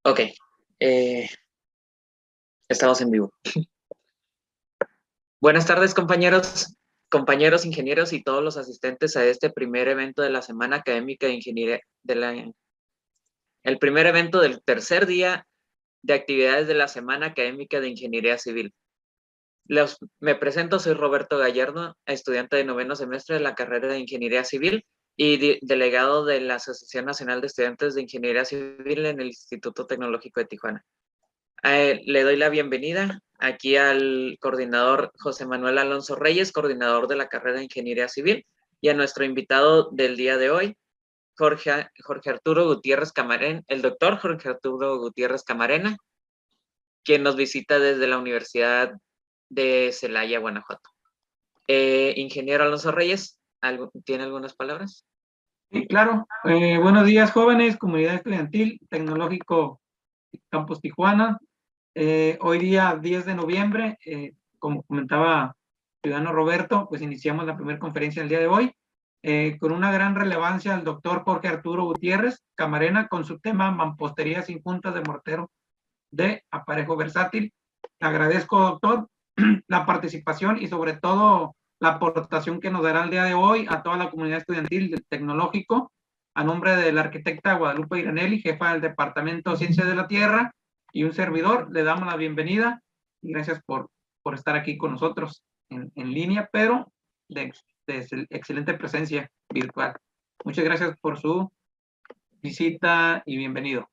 Ok, estamos en vivo. Buenas tardes, compañeros ingenieros y todos los asistentes a este primer evento de la Semana Académica de Ingeniería, el primer evento del tercer día de actividades de la Semana Académica de Ingeniería Civil. Me presento, soy Roberto Gallardo, estudiante de noveno semestre de la carrera de Ingeniería Civil y delegado de la Asociación Nacional de Estudiantes de Ingeniería Civil en el Instituto Tecnológico de Tijuana. Le doy la bienvenida aquí al coordinador José Manuel Alonso Reyes, coordinador de la carrera de Ingeniería Civil, y a nuestro invitado del día de hoy, Jorge Arturo Gutiérrez Camarena, el doctor Jorge Arturo Gutiérrez Camarena, quien nos visita desde la Universidad de Celaya, Guanajuato. Ingeniero Alonso Reyes, ¿tiene algunas palabras? Sí, claro. Buenos días, jóvenes, comunidad estudiantil, tecnológico Campus Tijuana. Hoy día 10 de noviembre, como comentaba ciudadano Roberto, pues iniciamos la primera conferencia del día de hoy, con una gran relevancia al doctor Jorge Arturo Gutiérrez Camarena con su tema mampostería sin juntas de mortero de aparejo versátil. Le agradezco, doctor, la participación y sobre todo la aportación que nos dará el día de hoy a toda la comunidad estudiantil del tecnológico, a nombre de la arquitecta Guadalupe Iranelli, jefa del Departamento de Ciencias de la Tierra, y un servidor. Le damos la bienvenida y gracias por estar aquí con nosotros en línea, pero de excelente presencia virtual. Muchas gracias por su visita y bienvenido.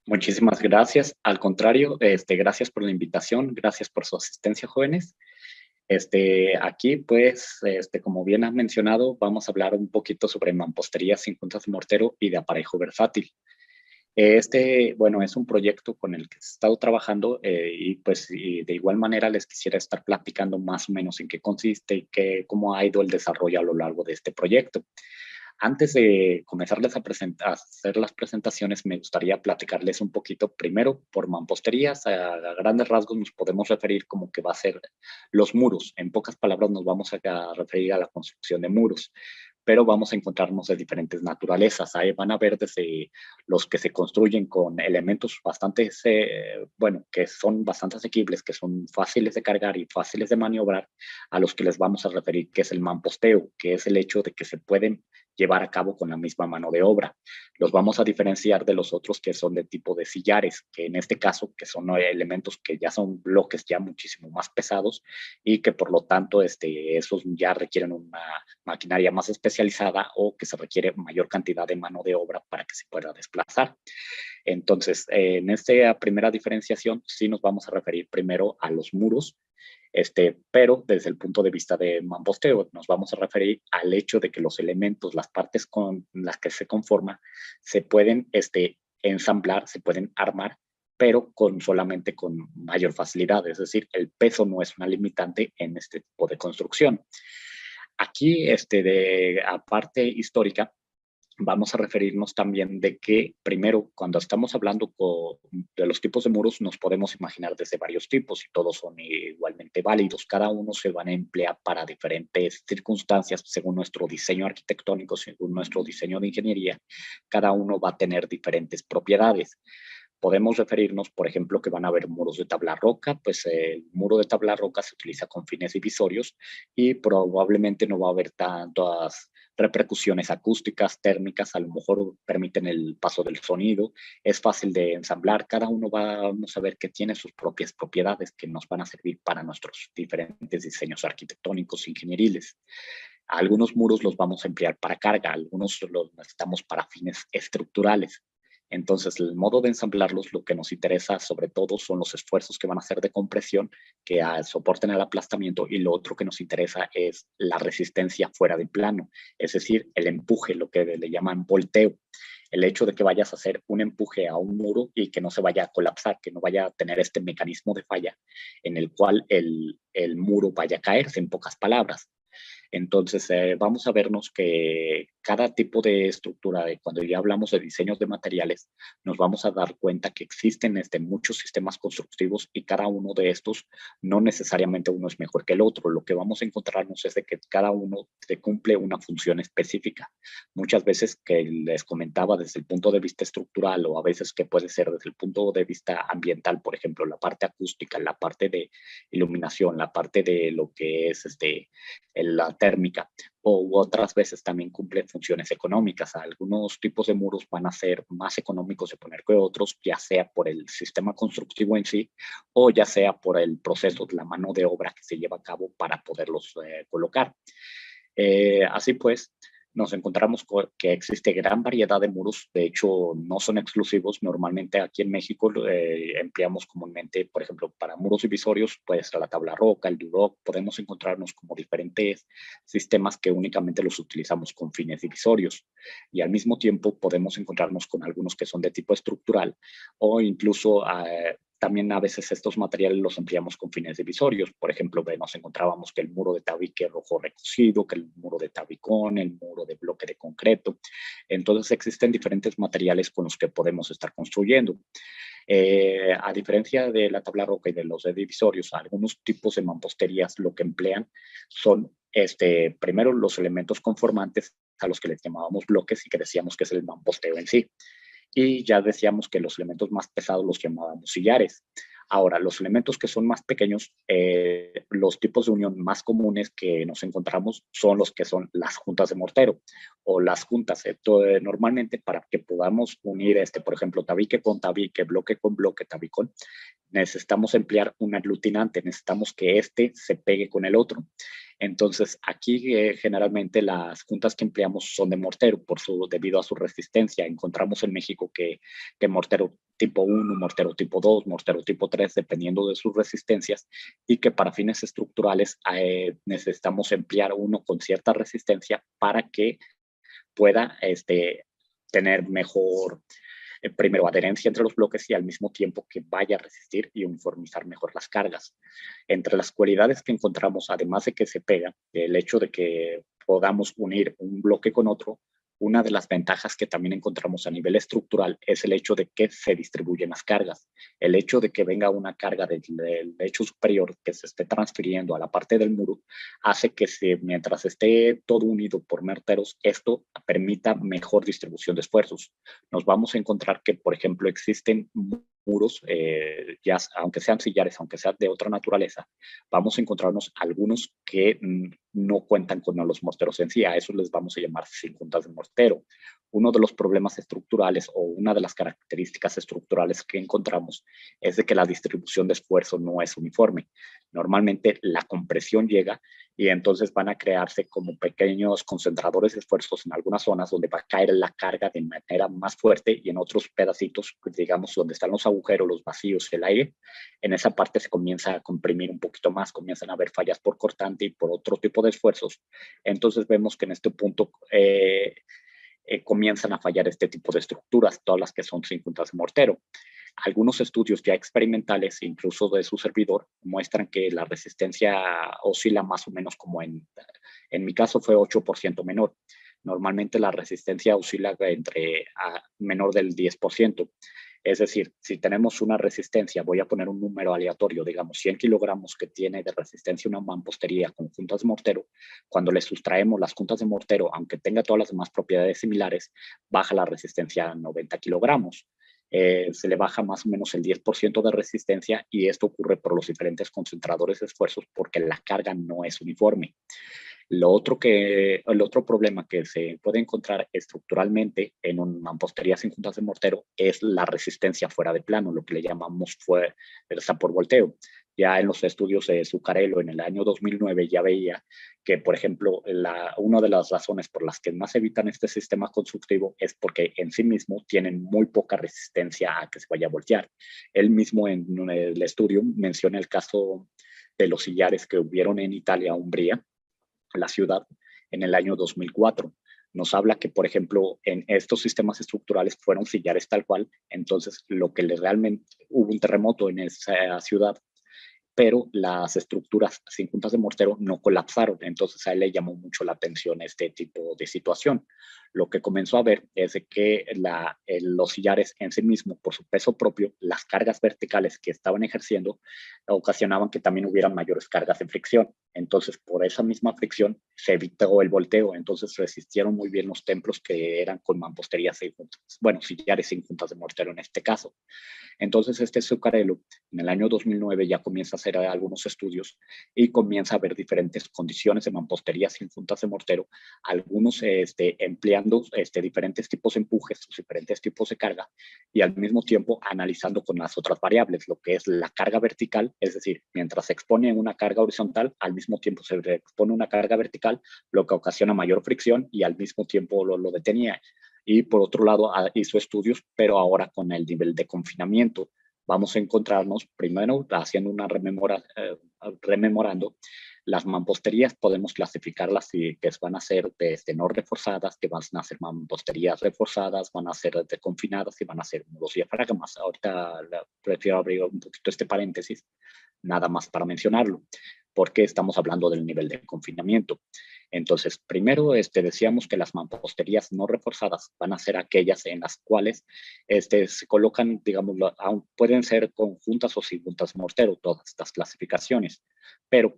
Muchísimas gracias. Al contrario, gracias por la invitación, gracias por su asistencia, jóvenes. Aquí, pues, como bien han mencionado, vamos a hablar un poquito sobre mampostería sin juntas de mortero y de aparejo versátil. Bueno, es un proyecto con el que he estado trabajando y de igual manera les quisiera estar platicando más o menos en qué consiste y cómo ha ido el desarrollo a lo largo de este proyecto. Antes de comenzarles a hacer las presentaciones, me gustaría platicarles un poquito primero por mamposterías. A grandes rasgos nos podemos referir como que va a ser los muros. En pocas palabras nos vamos a referir a la construcción de muros, pero vamos a encontrarnos de diferentes naturalezas. Ahí van a ver desde los que se construyen con elementos bastante, bueno, que son bastante asequibles, que son fáciles de cargar y fáciles de maniobrar, a los que les vamos a referir, que es el mamposteo, que es el hecho de que se pueden llevar a cabo con la misma mano de obra. Los vamos a diferenciar de los otros que son de tipo de sillares, que en este caso que son elementos que ya son bloques ya muchísimo más pesados y que por lo tanto esos ya requieren una maquinaria más especializada o que se requiere mayor cantidad de mano de obra para que se pueda desplazar. Entonces, en esta primera diferenciación sí nos vamos a referir primero a los muros, pero desde el punto de vista de mampostería nos vamos a referir al hecho de que los elementos, las partes con las que se conforma, se pueden ensamblar, se pueden armar, pero solamente con mayor facilidad. Es decir, el peso no es una limitante en este tipo de construcción. Aquí, aparte histórica, vamos a referirnos también de que, primero, cuando estamos hablando de los tipos de muros, nos podemos imaginar desde varios tipos y todos son igualmente válidos. Cada uno se van a emplear para diferentes circunstancias según nuestro diseño arquitectónico, según nuestro diseño de ingeniería. Cada uno va a tener diferentes propiedades. Podemos referirnos, por ejemplo, que van a haber muros de tabla roca, pues el muro de tabla roca se utiliza con fines divisorios y probablemente no va a haber tantas repercusiones acústicas, térmicas, a lo mejor permiten el paso del sonido, es fácil de ensamblar, cada uno vamos a ver que tiene sus propias propiedades que nos van a servir para nuestros diferentes diseños arquitectónicos e ingenieriles. Algunos muros los vamos a emplear para carga, algunos los necesitamos para fines estructurales. Entonces, el modo de ensamblarlos, lo que nos interesa sobre todo son los esfuerzos que van a hacer de compresión, que soporten el aplastamiento, y lo otro que nos interesa es la resistencia fuera de plano, es decir, el empuje, lo que le llaman volteo. El hecho de que vayas a hacer un empuje a un muro y que no se vaya a colapsar, que no vaya a tener este mecanismo de falla en el cual el muro vaya a caerse, en pocas palabras. Entonces, vamos a vernos que cada tipo de estructura, cuando ya hablamos de diseños de materiales, nos vamos a dar cuenta que existen muchos sistemas constructivos y cada uno de estos no necesariamente uno es mejor que el otro. Lo que vamos a encontrarnos es de que cada uno cumple una función específica. Muchas veces que les comentaba desde el punto de vista estructural o a veces que puede ser desde el punto de vista ambiental, por ejemplo, la parte acústica, la parte de iluminación, la parte de lo que es la térmica, o otras veces también cumple funciones económicas. Algunos tipos de muros van a ser más económicos de poner que otros, ya sea por el sistema constructivo en sí o ya sea por el proceso de la mano de obra que se lleva a cabo para poderlos colocar. Así pues, nos encontramos que existe gran variedad de muros. De hecho, no son exclusivos. Normalmente aquí en México empleamos comúnmente, por ejemplo, para muros divisorios, pues la tabla roca, el duroc. Podemos encontrarnos como diferentes sistemas que únicamente los utilizamos con fines divisorios. Y al mismo tiempo podemos encontrarnos con algunos que son de tipo estructural o incluso también a veces estos materiales los empleamos con fines divisorios. Por ejemplo, nos encontrábamos que el muro de tabique rojo recocido, que el muro de tabicón, el muro de bloque de concreto. Entonces existen diferentes materiales con los que podemos estar construyendo. A diferencia de la tabla roca y de los de divisorios, algunos tipos de mamposterías lo que emplean son primero los elementos conformantes a los que les llamábamos bloques y que decíamos que es el mamposteo en sí. Y ya decíamos que los elementos más pesados los llamábamos sillares. Ahora, los elementos que son más pequeños, los tipos de unión más comunes que nos encontramos son los que son las juntas de mortero o las juntas. Normalmente para que podamos unir, por ejemplo, tabique con tabique, bloque con bloque, tabicón, necesitamos emplear un aglutinante, necesitamos que se pegue con el otro. Entonces, aquí generalmente las juntas que empleamos son de mortero debido a su resistencia. Encontramos en México que mortero tipo 1, mortero tipo 2, mortero tipo 3, dependiendo de sus resistencias, y que para fines estructurales necesitamos emplear uno con cierta resistencia para que pueda tener mejor primero adherencia entre los bloques y al mismo tiempo que vaya a resistir y uniformizar mejor las cargas. Entre las cualidades que encontramos, además de que se pega, el hecho de que podamos unir un bloque con otro, una de las ventajas que también encontramos a nivel estructural es el hecho de que se distribuyen las cargas. El hecho de que venga una carga del lecho superior que se esté transfiriendo a la parte del muro hace que mientras esté todo unido por morteros, esto permita mejor distribución de esfuerzos. Nos vamos a encontrar que, por ejemplo, existen muros, ya, aunque sean sillares, aunque sean de otra naturaleza, vamos a encontrarnos algunos que no cuentan con los morteros en sí. A eso les vamos a llamar sin juntas de mortero. Uno de los problemas estructurales o una de las características estructurales que encontramos es de que la distribución de esfuerzo no es uniforme. Normalmente la compresión llega y entonces van a crearse como pequeños concentradores de esfuerzos en algunas zonas donde va a caer la carga de manera más fuerte y en otros pedacitos, digamos, donde están los agujeros, los vacíos, el aire, en esa parte se comienza a comprimir un poquito más, comienzan a haber fallas por cortante y por otro tipo de esfuerzos. Entonces vemos que en este punto comienzan a fallar este tipo de estructuras, todas las que son sin juntas de mortero. Algunos estudios ya experimentales, incluso de su servidor, muestran que la resistencia oscila más o menos como en mi caso fue 8% menor. Normalmente la resistencia oscila entre menor del 10%. Es decir, si tenemos una resistencia, voy a poner un número aleatorio, digamos 100 kilogramos que tiene de resistencia una mampostería con juntas de mortero, cuando le sustraemos las juntas de mortero, aunque tenga todas las demás propiedades similares, baja la resistencia a 90 kilogramos. Se le baja más o menos el 10% de resistencia y esto ocurre por los diferentes concentradores de esfuerzos porque la carga no es uniforme. El otro problema que se puede encontrar estructuralmente en una mampostería sin juntas de mortero es la resistencia fuera de plano, lo que le llamamos fuerza por volteo. Ya en los estudios de Zuccarello en el año 2009 ya veía que, por ejemplo, una de las razones por las que más evitan este sistema constructivo es porque en sí mismo tienen muy poca resistencia a que se vaya a voltear. Él mismo en el estudio menciona el caso de los sillares que hubieron en Italia, Umbría, la ciudad, en el año 2004. Nos habla que, por ejemplo, en estos sistemas estructurales fueron sillares tal cual, entonces lo que realmente hubo un terremoto en esa ciudad pero las estructuras sin juntas de mortero no colapsaron. Entonces a él le llamó mucho la atención este tipo de situación. Lo que comenzó a ver es de que los sillares en sí mismos, por su peso propio, las cargas verticales que estaban ejerciendo ocasionaban que también hubieran mayores cargas de fricción. Entonces, por esa misma fricción se evitó el volteo. Entonces resistieron muy bien los templos que eran con mamposterías sin juntas, bueno, sillares sin juntas de mortero en este caso. Entonces, este Zuccarello, en el año 2009, ya comienza a hacer algunos estudios y comienza a ver diferentes condiciones de mampostería sin juntas de mortero, algunos empleando diferentes tipos de empujes, diferentes tipos de carga, y al mismo tiempo analizando con las otras variables, lo que es la carga vertical, es decir, mientras se expone una carga horizontal, al mismo tiempo se expone una carga vertical, lo que ocasiona mayor fricción y al mismo tiempo lo detenía. Y por otro lado hizo estudios, pero ahora con el nivel de confinamiento. Vamos a encontrarnos primero haciendo una rememorando las mamposterías. Podemos clasificarlas que van a ser no reforzadas, que van a ser mamposterías reforzadas, van a ser confinadas y van a ser muros diafragmas. Ahorita prefiero abrir un poquito este paréntesis, nada más para mencionarlo, porque estamos hablando del nivel de confinamiento. Entonces, primero decíamos que las mamposterías no reforzadas van a ser aquellas en las cuales se colocan, digamos, pueden ser con juntas o sin juntas mortero, todas estas clasificaciones, pero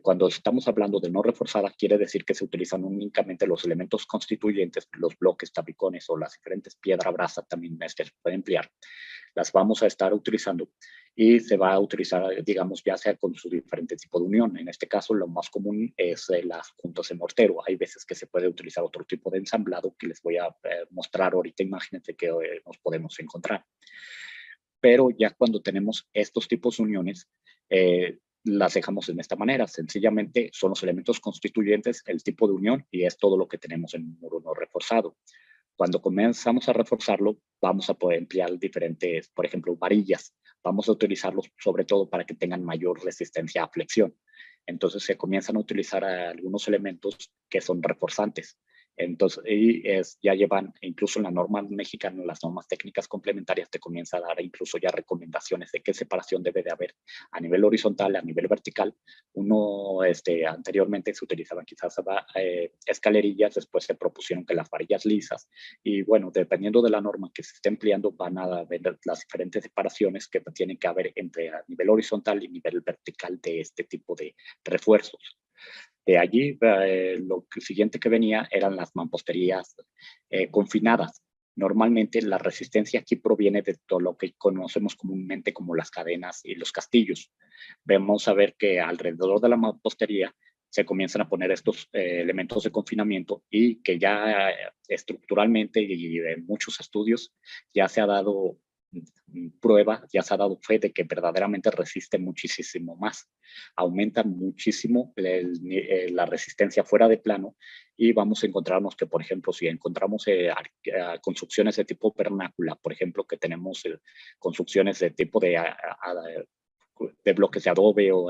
cuando estamos hablando de no reforzada, quiere decir que se utilizan únicamente los elementos constituyentes, los bloques, tabicones o las diferentes piedra brasa también se pueden emplear. Las vamos a estar utilizando y se va a utilizar, digamos, ya sea con su diferente tipo de unión. En este caso, lo más común es las juntas de mortero. Hay veces que se puede utilizar otro tipo de ensamblado que les voy a mostrar ahorita imágenes de que nos podemos encontrar. Pero ya cuando tenemos estos tipos de uniones, las dejamos de esta manera. Sencillamente son los elementos constituyentes, el tipo de unión, y es todo lo que tenemos en un muro no reforzado. Cuando comenzamos a reforzarlo, vamos a poder emplear diferentes, por ejemplo, varillas. Vamos a utilizarlos sobre todo para que tengan mayor resistencia a flexión. Entonces se comienzan a utilizar algunos elementos que son reforzantes. Entonces, ya llevan, incluso en la norma mexicana, las normas técnicas complementarias te comienza a dar incluso ya recomendaciones de qué separación debe de haber a nivel horizontal, a nivel vertical. Anteriormente se utilizaban quizás escalerillas, después se propusieron que las varillas lisas, y bueno, dependiendo de la norma que se esté empleando, van a haber las diferentes separaciones que tienen que haber entre a nivel horizontal y nivel vertical de este tipo de refuerzos. De allí, lo siguiente que venía eran las mamposterías confinadas. Normalmente la resistencia aquí proviene de todo lo que conocemos comúnmente como las cadenas y los castillos. Vamos a ver que alrededor de la mampostería se comienzan a poner estos elementos de confinamiento y que ya estructuralmente y en muchos estudios ya se ha dado prueba, ya se ha dado fe de que verdaderamente resiste muchísimo más. Aumenta muchísimo la resistencia fuera de plano y vamos a encontrarnos que, por ejemplo, si encontramos construcciones de tipo vernácula, por ejemplo, que tenemos construcciones de tipo de bloques de adobe o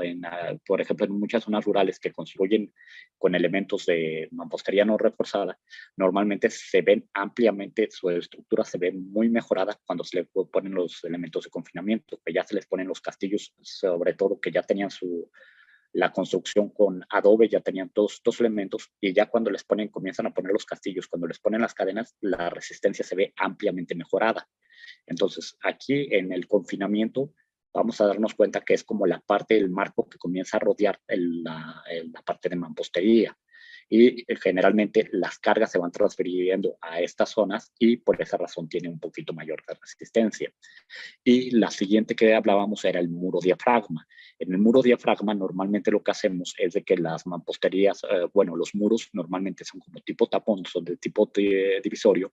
por ejemplo, en muchas zonas rurales que construyen con elementos de mampostería no reforzada, normalmente se ven ampliamente, su estructura se ve muy mejorada cuando se le ponen los elementos de confinamiento, que ya se les ponen los castillos, sobre todo que ya tenían la construcción con adobe, ya tenían todos estos elementos, y ya cuando comienzan a poner los castillos, cuando les ponen las cadenas, la resistencia se ve ampliamente mejorada. Entonces, aquí en el confinamiento, vamos a darnos cuenta que es como la parte del marco que comienza a rodear la parte de mampostería. Y generalmente las cargas se van transfiriendo a estas zonas y por esa razón tiene un poquito mayor de resistencia. Y la siguiente que hablábamos era el muro diafragma. En el muro diafragma normalmente lo que hacemos es de que las mamposterías, los muros normalmente son como tipo tapón, son de tipo divisorio,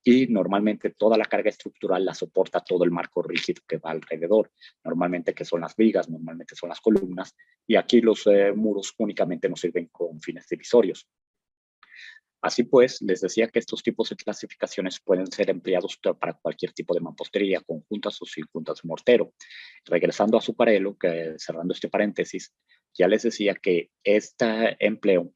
y normalmente toda la carga estructural la soporta todo el marco rígido que va alrededor, normalmente que son las vigas, normalmente son las columnas, y aquí los muros únicamente nos sirven con fines divisorios. Así pues, les decía que estos tipos de clasificaciones pueden ser empleados para cualquier tipo de mampostería, con juntas o sin juntas de mortero. Regresando a Zuccarello, cerrando este paréntesis, ya les decía que este empleo,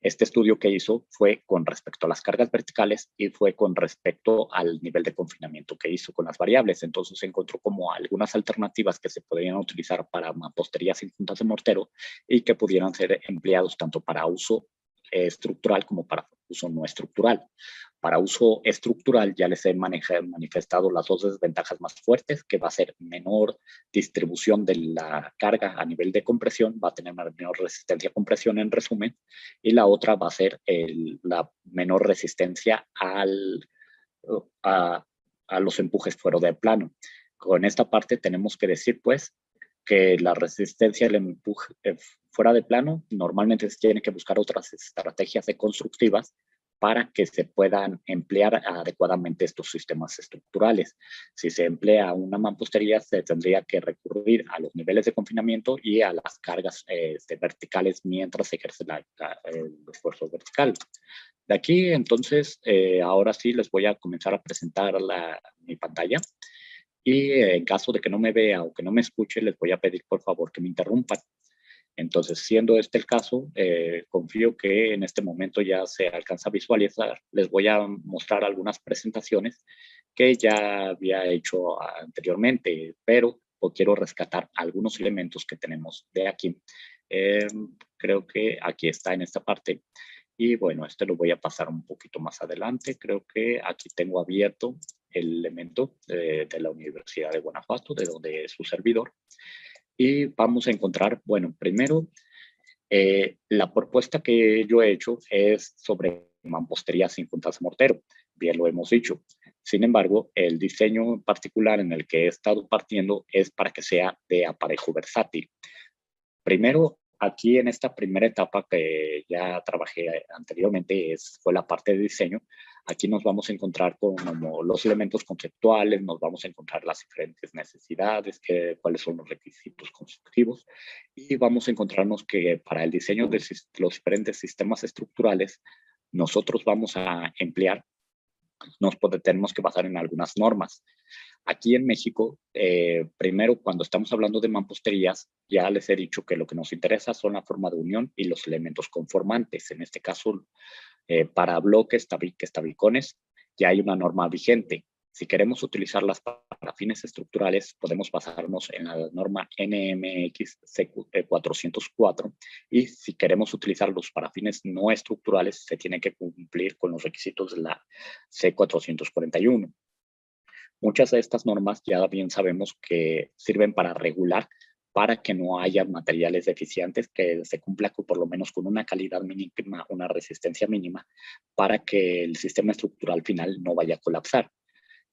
Este estudio que hizo fue con respecto a las cargas verticales y fue con respecto al nivel de confinamiento que hizo con las variables. Entonces se encontró como algunas alternativas que se podrían utilizar para mamposterías sin juntas de mortero y que pudieran ser empleados tanto para uso estructural como para uso no estructural. Para uso estructural ya les he manifestado las dos desventajas más fuertes, que va a ser menor distribución de la carga a nivel de compresión, va a tener menor resistencia a compresión en resumen, y la otra va a ser la menor resistencia a los empujes fuera de plano. Con esta parte tenemos que decir pues que la resistencia al empuje fuera de plano normalmente se tiene que buscar otras estrategias constructivas para que se puedan emplear adecuadamente estos sistemas estructurales. Si se emplea una mampostería, se tendría que recurrir a los niveles de confinamiento y a las cargas verticales mientras se ejerce el esfuerzo vertical. De aquí, entonces, ahora sí les voy a comenzar a presentar mi pantalla. Y en caso de que no me vea o que no me escuche, les voy a pedir por favor que me interrumpan. Entonces, siendo este el caso, confío que en este momento ya se alcanza a visualizar. Les voy a mostrar algunas presentaciones que ya había hecho anteriormente, pero quiero rescatar algunos elementos que tenemos de aquí. Creo que aquí está en esta parte. Y bueno, este lo voy a pasar un poquito más adelante. Creo que aquí tengo abierto el elemento de la Universidad de Guanajuato, de donde es su servidor. Y vamos a encontrar, bueno, primero, la propuesta que yo he hecho es sobre mampostería sin juntas de mortero. Bien lo hemos dicho. Sin embargo, el diseño en particular en el que he estado partiendo es para que sea de aparejo versátil. Primero, aquí en esta primera etapa que ya trabajé anteriormente, fue la parte de diseño. Aquí nos vamos a encontrar con los elementos conceptuales, nos vamos a encontrar las diferentes necesidades, cuáles son los requisitos constructivos, y vamos a encontrarnos que para el diseño de los diferentes sistemas estructurales, nosotros vamos a emplear, tenemos que basar en algunas normas. Aquí en México, primero, cuando estamos hablando de mamposterías, ya les he dicho que lo que nos interesa son la forma de unión y los elementos conformantes. En este caso, para bloques, tabiques, tabicones, ya hay una norma vigente. Si queremos utilizarlas para fines estructurales, podemos basarnos en la norma NMX C404, y si queremos utilizarlos para fines no estructurales, se tiene que cumplir con los requisitos de la C441. Muchas de estas normas ya bien sabemos que sirven para regular, para que no haya materiales deficientes, que se cumpla por lo menos con una calidad mínima, una resistencia mínima, para que el sistema estructural final no vaya a colapsar.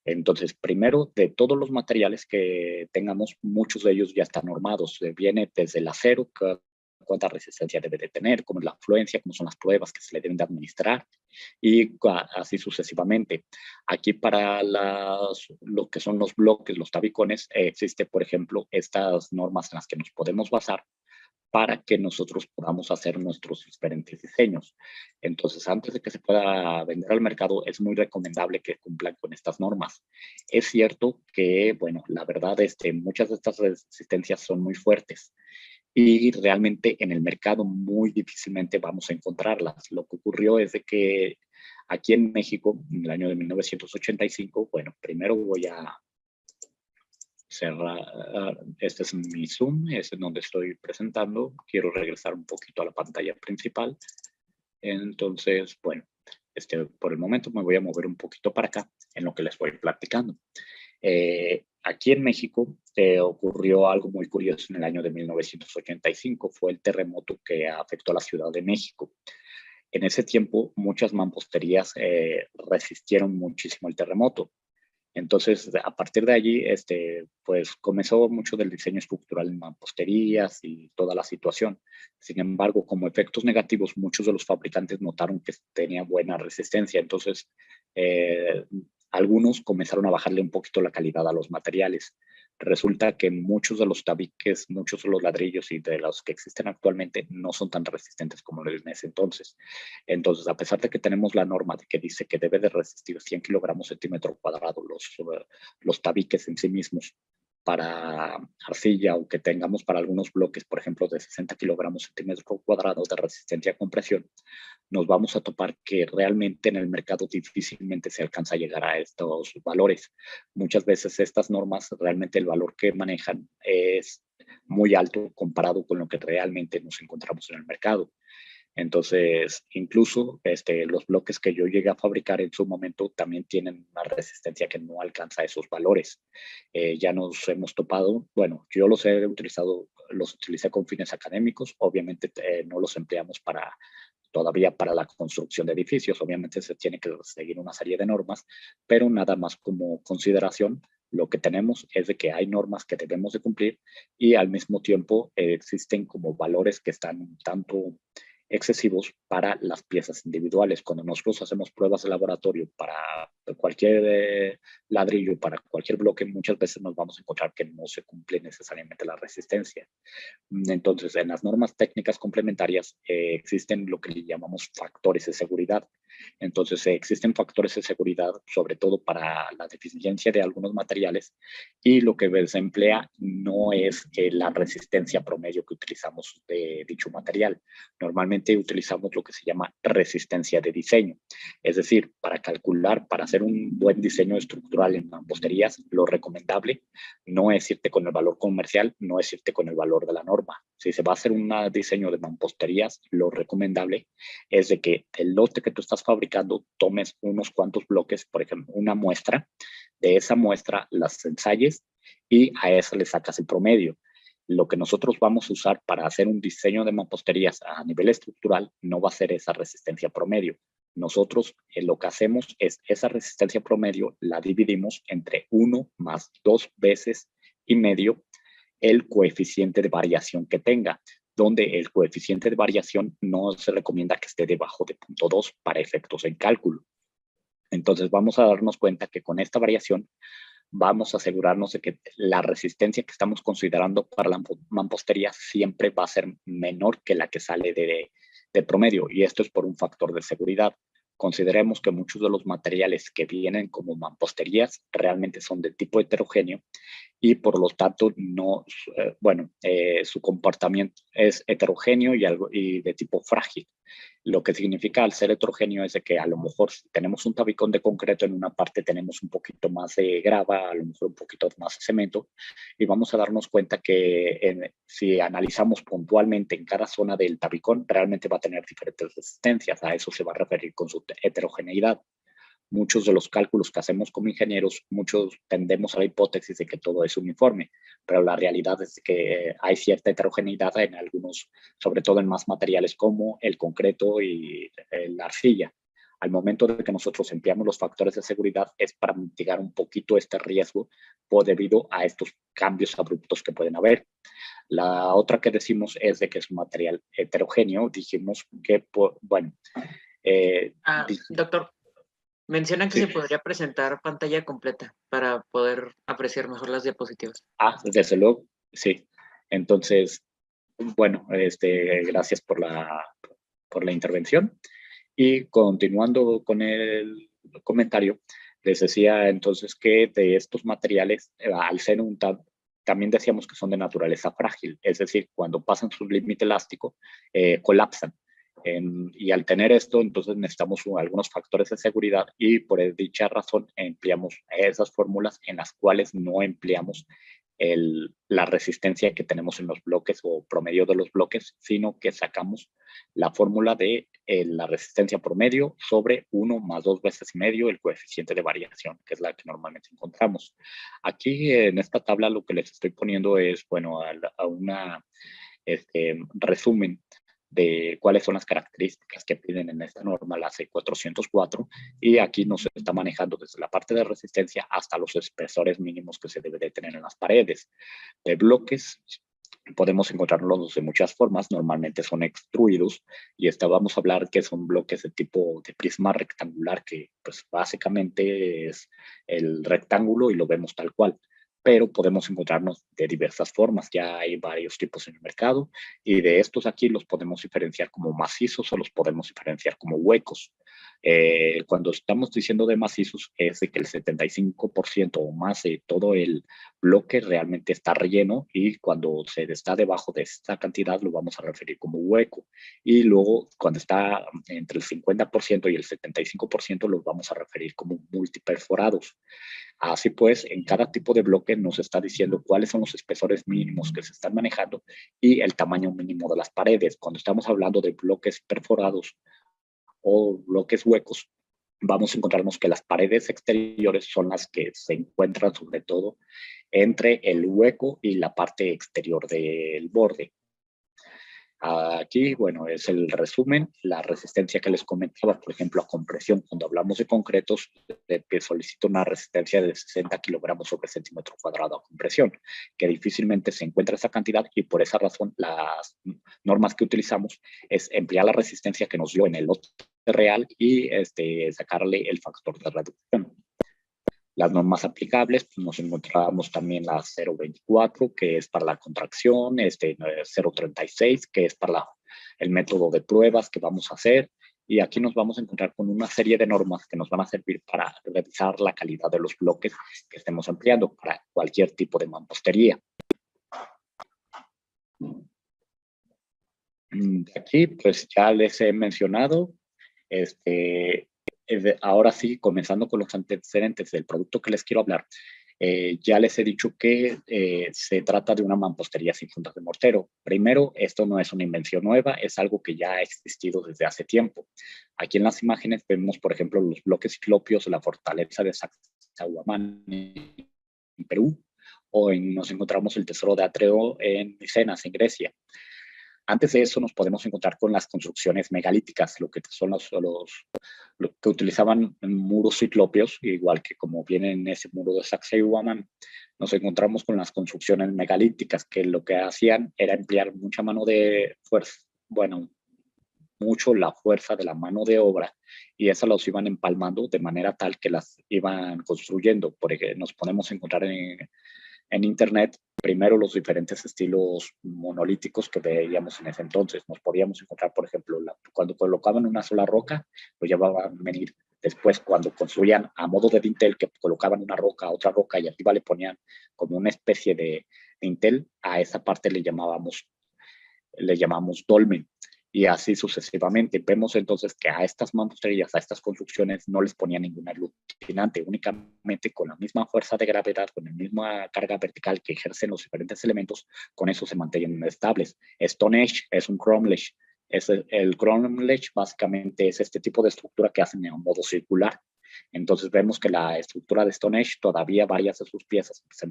Entonces, primero, de todos los materiales que tengamos, muchos de ellos ya están normados. Viene desde el acero, cuánta resistencia debe de tener, cómo es la afluencia, cómo son las pruebas que se le deben de administrar, y así sucesivamente. Aquí para lo que son los bloques, los tabicones, existe, por ejemplo, estas normas en las que nos podemos basar para que nosotros podamos hacer nuestros diferentes diseños. Entonces, antes de que se pueda vender al mercado, es muy recomendable que cumplan con estas normas. Es cierto que, bueno, la verdad, muchas de estas resistencias son muy fuertes, y realmente en el mercado muy difícilmente vamos a encontrarlas. Lo que ocurrió es de que aquí en México, en el año de 1985, bueno, primero voy a cerrar, este es mi Zoom, es en donde estoy presentando. Quiero regresar un poquito a la pantalla principal. Entonces, bueno, por el momento me voy a mover un poquito para acá, en lo que les voy platicando. Aquí en México ocurrió algo muy curioso en el año de 1985, fue el terremoto que afectó a la Ciudad de México. En ese tiempo, muchas mamposterías resistieron muchísimo el terremoto. Entonces, a partir de allí, pues comenzó mucho del diseño estructural en mamposterías y toda la situación. Sin embargo, como efectos negativos, muchos de los fabricantes notaron que tenía buena resistencia. Entonces, algunos comenzaron a bajarle un poquito la calidad a los materiales. Resulta que muchos de los tabiques, muchos de los ladrillos y de los que existen actualmente no son tan resistentes como en ese entonces. Entonces, a pesar de que tenemos la norma de que dice que debe de resistir 100 kilogramos centímetro cuadrado los tabiques en sí mismos, para arcilla o que tengamos para algunos bloques, por ejemplo, de 60 kilogramos centímetro cuadrado de resistencia a compresión, nos vamos a topar que realmente en el mercado difícilmente se alcanza a llegar a estos valores. Muchas veces estas normas, realmente el valor que manejan es muy alto comparado con lo que realmente nos encontramos en el mercado. Entonces, incluso los bloques que yo llegué a fabricar en su momento también tienen una resistencia que no alcanza esos valores. Ya nos hemos topado, bueno, yo los he utilizado, los utilicé con fines académicos, obviamente no los empleamos todavía para la construcción de edificios, obviamente se tiene que seguir una serie de normas, pero nada más como consideración, lo que tenemos es de que hay normas que debemos de cumplir y al mismo tiempo existen como valores que están un tanto excesivos para las piezas individuales. Cuando nosotros hacemos pruebas de laboratorio para cualquier ladrillo, para cualquier bloque, muchas veces nos vamos a encontrar que no se cumple necesariamente la resistencia. Entonces, en las normas técnicas complementarias existen lo que le llamamos factores de seguridad. Entonces, existen factores de seguridad, sobre todo para la deficiencia de algunos materiales, y lo que se emplea no es la resistencia promedio que utilizamos de dicho material. Normalmente utilizamos lo que se llama resistencia de diseño. Es decir, para calcular, para hacer un buen diseño estructural en mamposterías, lo recomendable no es irte con el valor comercial, no es irte con el valor de la norma. Si se va a hacer un diseño de mamposterías, lo recomendable es de que el lote que tú estás fabricando tomes unos cuantos bloques, por ejemplo, una muestra, de esa muestra las ensayes y a esa le sacas el promedio. Lo que nosotros vamos a usar para hacer un diseño de mamposterías a nivel estructural no va a ser esa resistencia promedio. Nosotros lo que hacemos es esa resistencia promedio la dividimos entre 1 más 2 veces y medio el coeficiente de variación que tenga, donde el coeficiente de variación no se recomienda que esté debajo de 0.2 para efectos en cálculo. Entonces vamos a darnos cuenta que con esta variación vamos a asegurarnos de que la resistencia que estamos considerando para la mampostería siempre va a ser menor que la que sale de promedio, y esto es por un factor de seguridad. Consideremos que muchos de los materiales que vienen como mamposterías realmente son de tipo heterogéneo y por lo tanto no, su comportamiento es heterogéneo y de tipo frágil. Lo que significa al ser heterogéneo es de que a lo mejor si tenemos un tabicón de concreto, en una parte tenemos un poquito más de grava, a lo mejor un poquito más de cemento, y vamos a darnos cuenta que si analizamos puntualmente en cada zona del tabicón, realmente va a tener diferentes resistencias. A eso se va a referir con su heterogeneidad. Muchos de los cálculos que hacemos como ingenieros, muchos tendemos a la hipótesis de que todo es uniforme, pero la realidad es que hay cierta heterogeneidad en algunos, sobre todo en más materiales como el concreto y la arcilla. Al momento de que nosotros empleamos los factores de seguridad es para mitigar un poquito este riesgo debido a estos cambios abruptos que pueden haber. La otra que decimos es de que es un material heterogéneo. Dijimos que, doctor, menciona que sí. se podría presentar pantalla completa para poder apreciar mejor las diapositivas. Desde luego, sí. Entonces, bueno, gracias por la intervención. Y continuando con el comentario, les decía entonces que de estos materiales, al ser también decíamos que son de naturaleza frágil, es decir, cuando pasan su límite elástico, colapsan. Y al tener esto, entonces necesitamos algunos factores de seguridad y por dicha razón empleamos esas fórmulas en las cuales no empleamos la resistencia que tenemos en los bloques o promedio de los bloques, sino que sacamos la fórmula de la resistencia promedio sobre 1 más 2 veces y medio el coeficiente de variación, que es la que normalmente encontramos. Aquí en esta tabla lo que les estoy poniendo es, bueno, a una resumen de cuáles son las características que piden en esta norma, la C404, y aquí nos está manejando desde la parte de resistencia hasta los espesores mínimos que se debe de tener en las paredes. De bloques podemos encontrarlos de muchas formas, normalmente son extruidos, y vamos a hablar que son bloques de tipo de prisma rectangular, que pues básicamente es el rectángulo y lo vemos tal cual. Pero podemos encontrarnos de diversas formas. Ya hay varios tipos en el mercado y de estos aquí los podemos diferenciar como macizos o los podemos diferenciar como huecos. Cuando estamos diciendo de macizos, es de que el 75% o más de todo el bloque realmente está relleno, y cuando se está debajo de esta cantidad lo vamos a referir como hueco. Y luego, cuando está entre el 50% y el 75%, los vamos a referir como multiperforados. Así pues, en cada tipo de bloque nos está diciendo cuáles son los espesores mínimos que se están manejando y el tamaño mínimo de las paredes. Cuando estamos hablando de bloques perforados o bloques huecos, vamos a encontrarnos que las paredes exteriores son las que se encuentran sobre todo entre el hueco y la parte exterior del borde. Aquí, bueno, es el resumen. La resistencia que les comentaba, por ejemplo, a compresión, cuando hablamos de concretos, solicito una resistencia de 60 kilogramos sobre centímetro cuadrado a compresión, que difícilmente se encuentra esa cantidad, y por esa razón las normas que utilizamos es emplear la resistencia que nos dio en el lote real y sacarle el factor de reducción. Las normas aplicables, pues nos encontramos también la 0.24, que es para la contracción, 0.36, que es para el método de pruebas que vamos a hacer, y aquí nos vamos a encontrar con una serie de normas que nos van a servir para revisar la calidad de los bloques que estemos empleando para cualquier tipo de mampostería. Aquí, pues ya les he mencionado, ahora sí, comenzando con los antecedentes del producto que les quiero hablar, ya les he dicho que se trata de una mampostería sin fundas de mortero. Primero, esto no es una invención nueva, es algo que ya ha existido desde hace tiempo. Aquí en las imágenes vemos, por ejemplo, los bloques ciclopios de la fortaleza de Sacsayhuamán en Perú, o nos encontramos el tesoro de Atreo en Micenas, en Grecia. Antes de eso nos podemos encontrar con las construcciones megalíticas, lo que son los que utilizaban muros ciclopios, igual que como viene en ese muro de Sacsayhuamán. Nos encontramos con las construcciones megalíticas, que lo que hacían era emplear mucha mano de fuerza, bueno, mucho la fuerza de la mano de obra, y esas los iban empalmando de manera tal que las iban construyendo. Porque nos podemos encontrar en internet primero los diferentes estilos monolíticos que veíamos en ese entonces. Nos podíamos encontrar, por ejemplo, cuando colocaban una sola roca, lo llevaban a venir. Después, cuando construían a modo de dintel, que colocaban una roca, otra roca, y arriba le ponían como una especie de dintel, a esa parte le llamamos dolmen. Y así sucesivamente. Vemos entonces que a estas mamposterías, a estas construcciones, no les ponía ninguna aglutinante, únicamente con la misma fuerza de gravedad, con la misma carga vertical que ejercen los diferentes elementos, con eso se mantienen estables. Stone Age es un cromlech. El cromlech básicamente es este tipo de estructura que hacen en un modo circular. Entonces vemos que la estructura de Stone Age, todavía varias de sus piezas se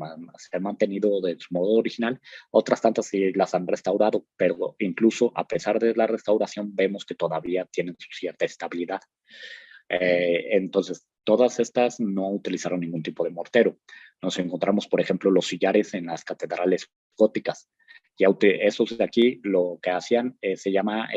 han mantenido de su modo original, otras tantas sí las han restaurado, pero incluso a pesar de la restauración vemos que todavía tienen su cierta estabilidad. Entonces, todas estas no utilizaron ningún tipo de mortero. Nos encontramos, por ejemplo, los sillares en las catedrales góticas. Y esos de aquí lo que hacían se llama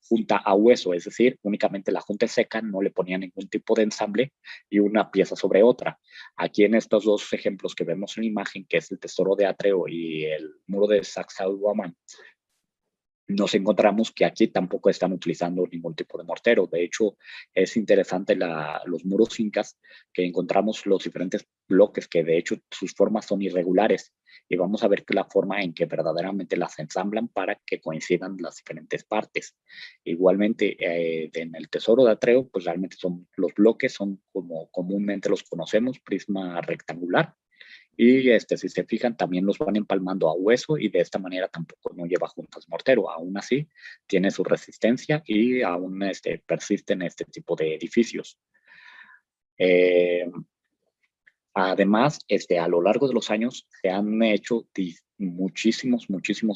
junta a hueso, es decir, únicamente la junta seca, no le ponían ningún tipo de ensamble y una pieza sobre otra. Aquí en estos dos ejemplos que vemos en la imagen, que es el tesoro de Atreo y el muro de Sacsayhuamán, nos encontramos que aquí tampoco están utilizando ningún tipo de mortero. De hecho, es interesante los muros incas, que encontramos los diferentes bloques que de hecho sus formas son irregulares, y vamos a ver que la forma en que verdaderamente las ensamblan para que coincidan las diferentes partes. Igualmente, en el tesoro de Atreo, pues realmente los bloques son como comúnmente los conocemos, prisma rectangular. Y si se fijan, también los van empalmando a hueso, y de esta manera tampoco no lleva juntas mortero. Aún así, tiene su resistencia y aún persisten este tipo de edificios. Además, a lo largo de los años se han hecho muchísimos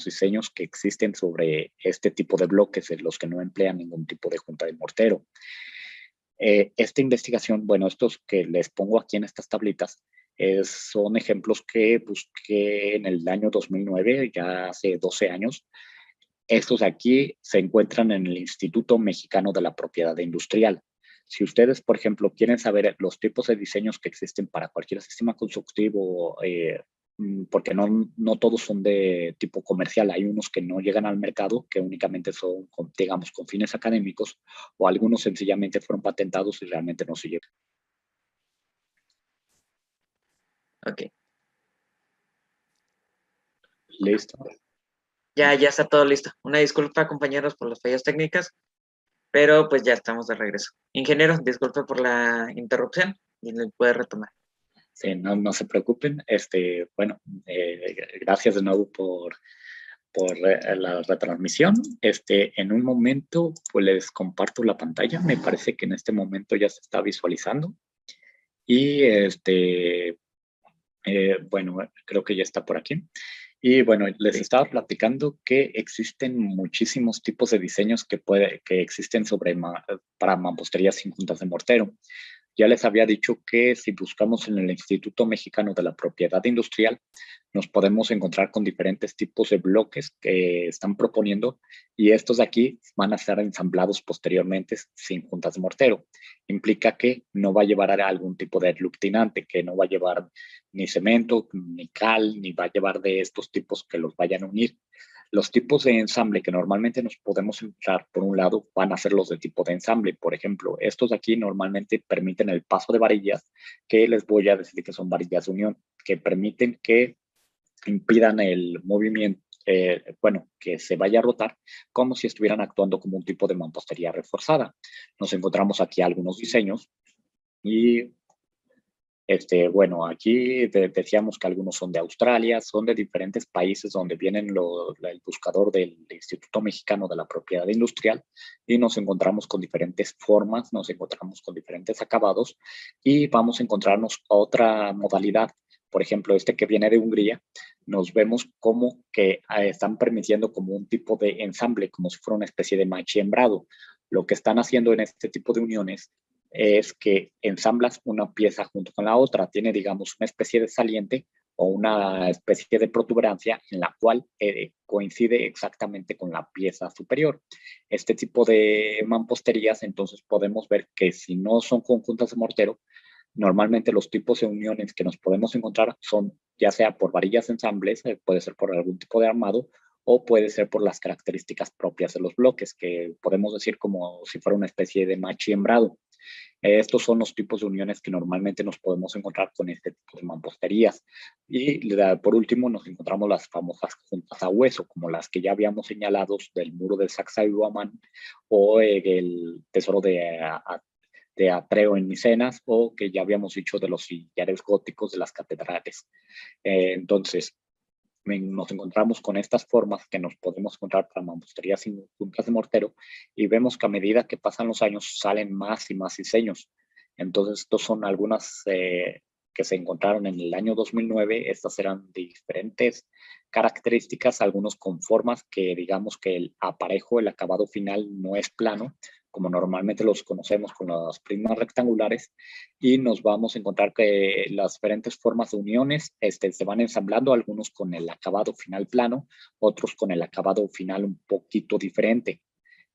diseños que existen sobre este tipo de bloques, en los que no emplean ningún tipo de junta de mortero. Esta investigación, bueno, estos que les pongo aquí en estas tablitas, son ejemplos que busqué en el año 2009, ya hace 12 años. Estos aquí se encuentran en el Instituto Mexicano de la Propiedad Industrial. Si ustedes, por ejemplo, quieren saber los tipos de diseños que existen para cualquier sistema constructivo porque no todos son de tipo comercial. Hay unos que no llegan al mercado, que únicamente son, digamos, con fines académicos, o algunos sencillamente fueron patentados y realmente no se llevan. Ok. Listo. Ya está todo listo. Una disculpa, compañeros, por las fallas técnicas, pero pues ya estamos de regreso. Ingeniero, disculpe por la interrupción y le puede retomar. Sí, no se preocupen. Bueno, gracias de nuevo por la retransmisión. En un momento, pues les comparto la pantalla. Me parece que en este momento ya se está visualizando. Y bueno, creo que ya está por aquí. Y bueno, les estaba platicando que existen muchísimos tipos de diseños que existen para mamposterías sin juntas de mortero. Ya les había dicho que si buscamos en el Instituto Mexicano de la Propiedad Industrial, nos podemos encontrar con diferentes tipos de bloques que están proponiendo, y estos de aquí van a ser ensamblados posteriormente sin juntas de mortero. Implica que no va a llevar a algún tipo de aglutinante, que no va a llevar ni cemento, ni cal, ni va a llevar de estos tipos que los vayan a unir. Los tipos de ensamble que normalmente nos podemos entrar, por un lado, van a ser los de tipo de ensamble. Por ejemplo, estos de aquí normalmente permiten el paso de varillas, que les voy a decir que son varillas de unión, que permiten que impidan el movimiento, bueno, que se vaya a rotar, como si estuvieran actuando como un tipo de mampostería reforzada. Nos encontramos aquí algunos diseños y bueno, aquí decíamos que algunos son de Australia, son de diferentes países donde vienen el buscador del Instituto Mexicano de la Propiedad Industrial, y nos encontramos con diferentes formas, nos encontramos con diferentes acabados, y vamos a encontrarnos otra modalidad. Por ejemplo, que viene de Hungría, nos vemos como que están permitiendo como un tipo de ensamble, como si fuera una especie de machiembrado. Lo que están haciendo en este tipo de uniones es que ensamblas una pieza junto con la otra. Tiene, digamos, una especie de saliente o una especie de protuberancia en la cual coincide exactamente con la pieza superior. Este tipo de mamposterías, entonces podemos ver que si no son conjuntas de mortero, normalmente los tipos de uniones que nos podemos encontrar son ya sea por varillas ensambles, puede ser por algún tipo de armado, o puede ser por las características propias de los bloques, que podemos decir como si fuera una especie de machiembrado. Estos son los tipos de uniones que normalmente nos podemos encontrar con este tipo de mamposterías. Y por último nos encontramos las famosas juntas a hueso, como las que ya habíamos señalado del muro de Sacsayhuamán, o el tesoro de Atreo en Micenas, o que ya habíamos dicho de los sillares góticos de las catedrales. Entonces, nos encontramos con estas formas que nos podemos encontrar para mamposterías sin juntas de mortero, y vemos que a medida que pasan los años salen más y más diseños. Entonces, estos son algunas que se encontraron en el año 2009. Estas eran de diferentes características, algunos con formas que digamos que el aparejo, el acabado final no es plano, como normalmente los conocemos con las prismas rectangulares, y nos vamos a encontrar que las diferentes formas de uniones se van ensamblando, algunos con el acabado final plano, otros con el acabado final un poquito diferente.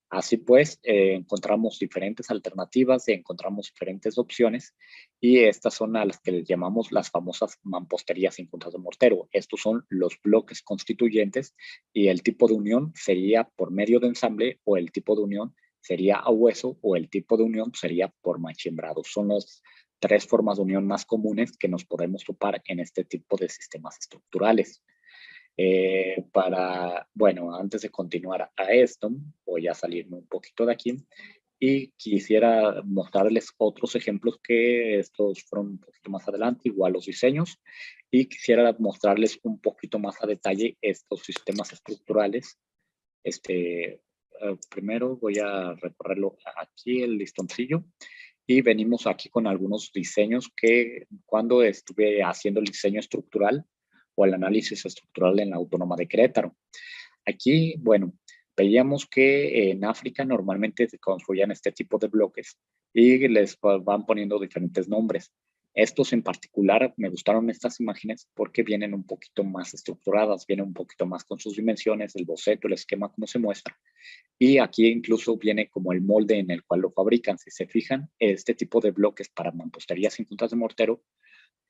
Así pues, encontramos diferentes alternativas, encontramos diferentes opciones, y estas son a las que les llamamos las famosas mamposterías sin juntas de mortero. Estos son los bloques constituyentes, y el tipo de unión sería por medio de ensamble, o el tipo de unión sería a hueso, o el tipo de unión sería por machiembrado. Son las tres formas de unión más comunes que nos podemos topar en este tipo de sistemas estructurales. Bueno, antes de continuar a esto, voy a salirme un poquito de aquí y quisiera mostrarles otros ejemplos, que estos fueron un poquito más adelante, igual los diseños, y quisiera mostrarles un poquito más a detalle estos sistemas estructurales. Primero voy a recorrerlo aquí, el listoncillo, y venimos aquí con algunos diseños que cuando estuve haciendo el diseño estructural o el análisis estructural en la Autónoma de Querétaro. Aquí, bueno, veíamos que en África normalmente se construían este tipo de bloques y les van poniendo diferentes nombres. Estos en particular, me gustaron estas imágenes porque vienen un poquito más estructuradas, vienen un poquito más con sus dimensiones, el boceto, el esquema, como se muestra. Y aquí incluso viene como el molde en el cual lo fabrican. Si se fijan, este tipo de bloques para mamposterías sin juntas de mortero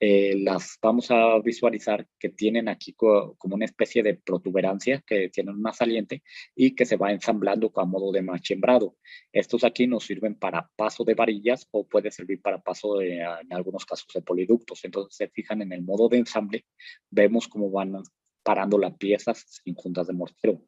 las vamos a visualizar que tienen aquí como una especie de protuberancia, que tienen una saliente y que se va ensamblando a modo de machembrado. Estos aquí nos sirven para paso de varillas o puede servir para paso en algunos casos de poliductos. Entonces se fijan en el modo de ensamble, vemos cómo van parando las piezas sin juntas de mortero.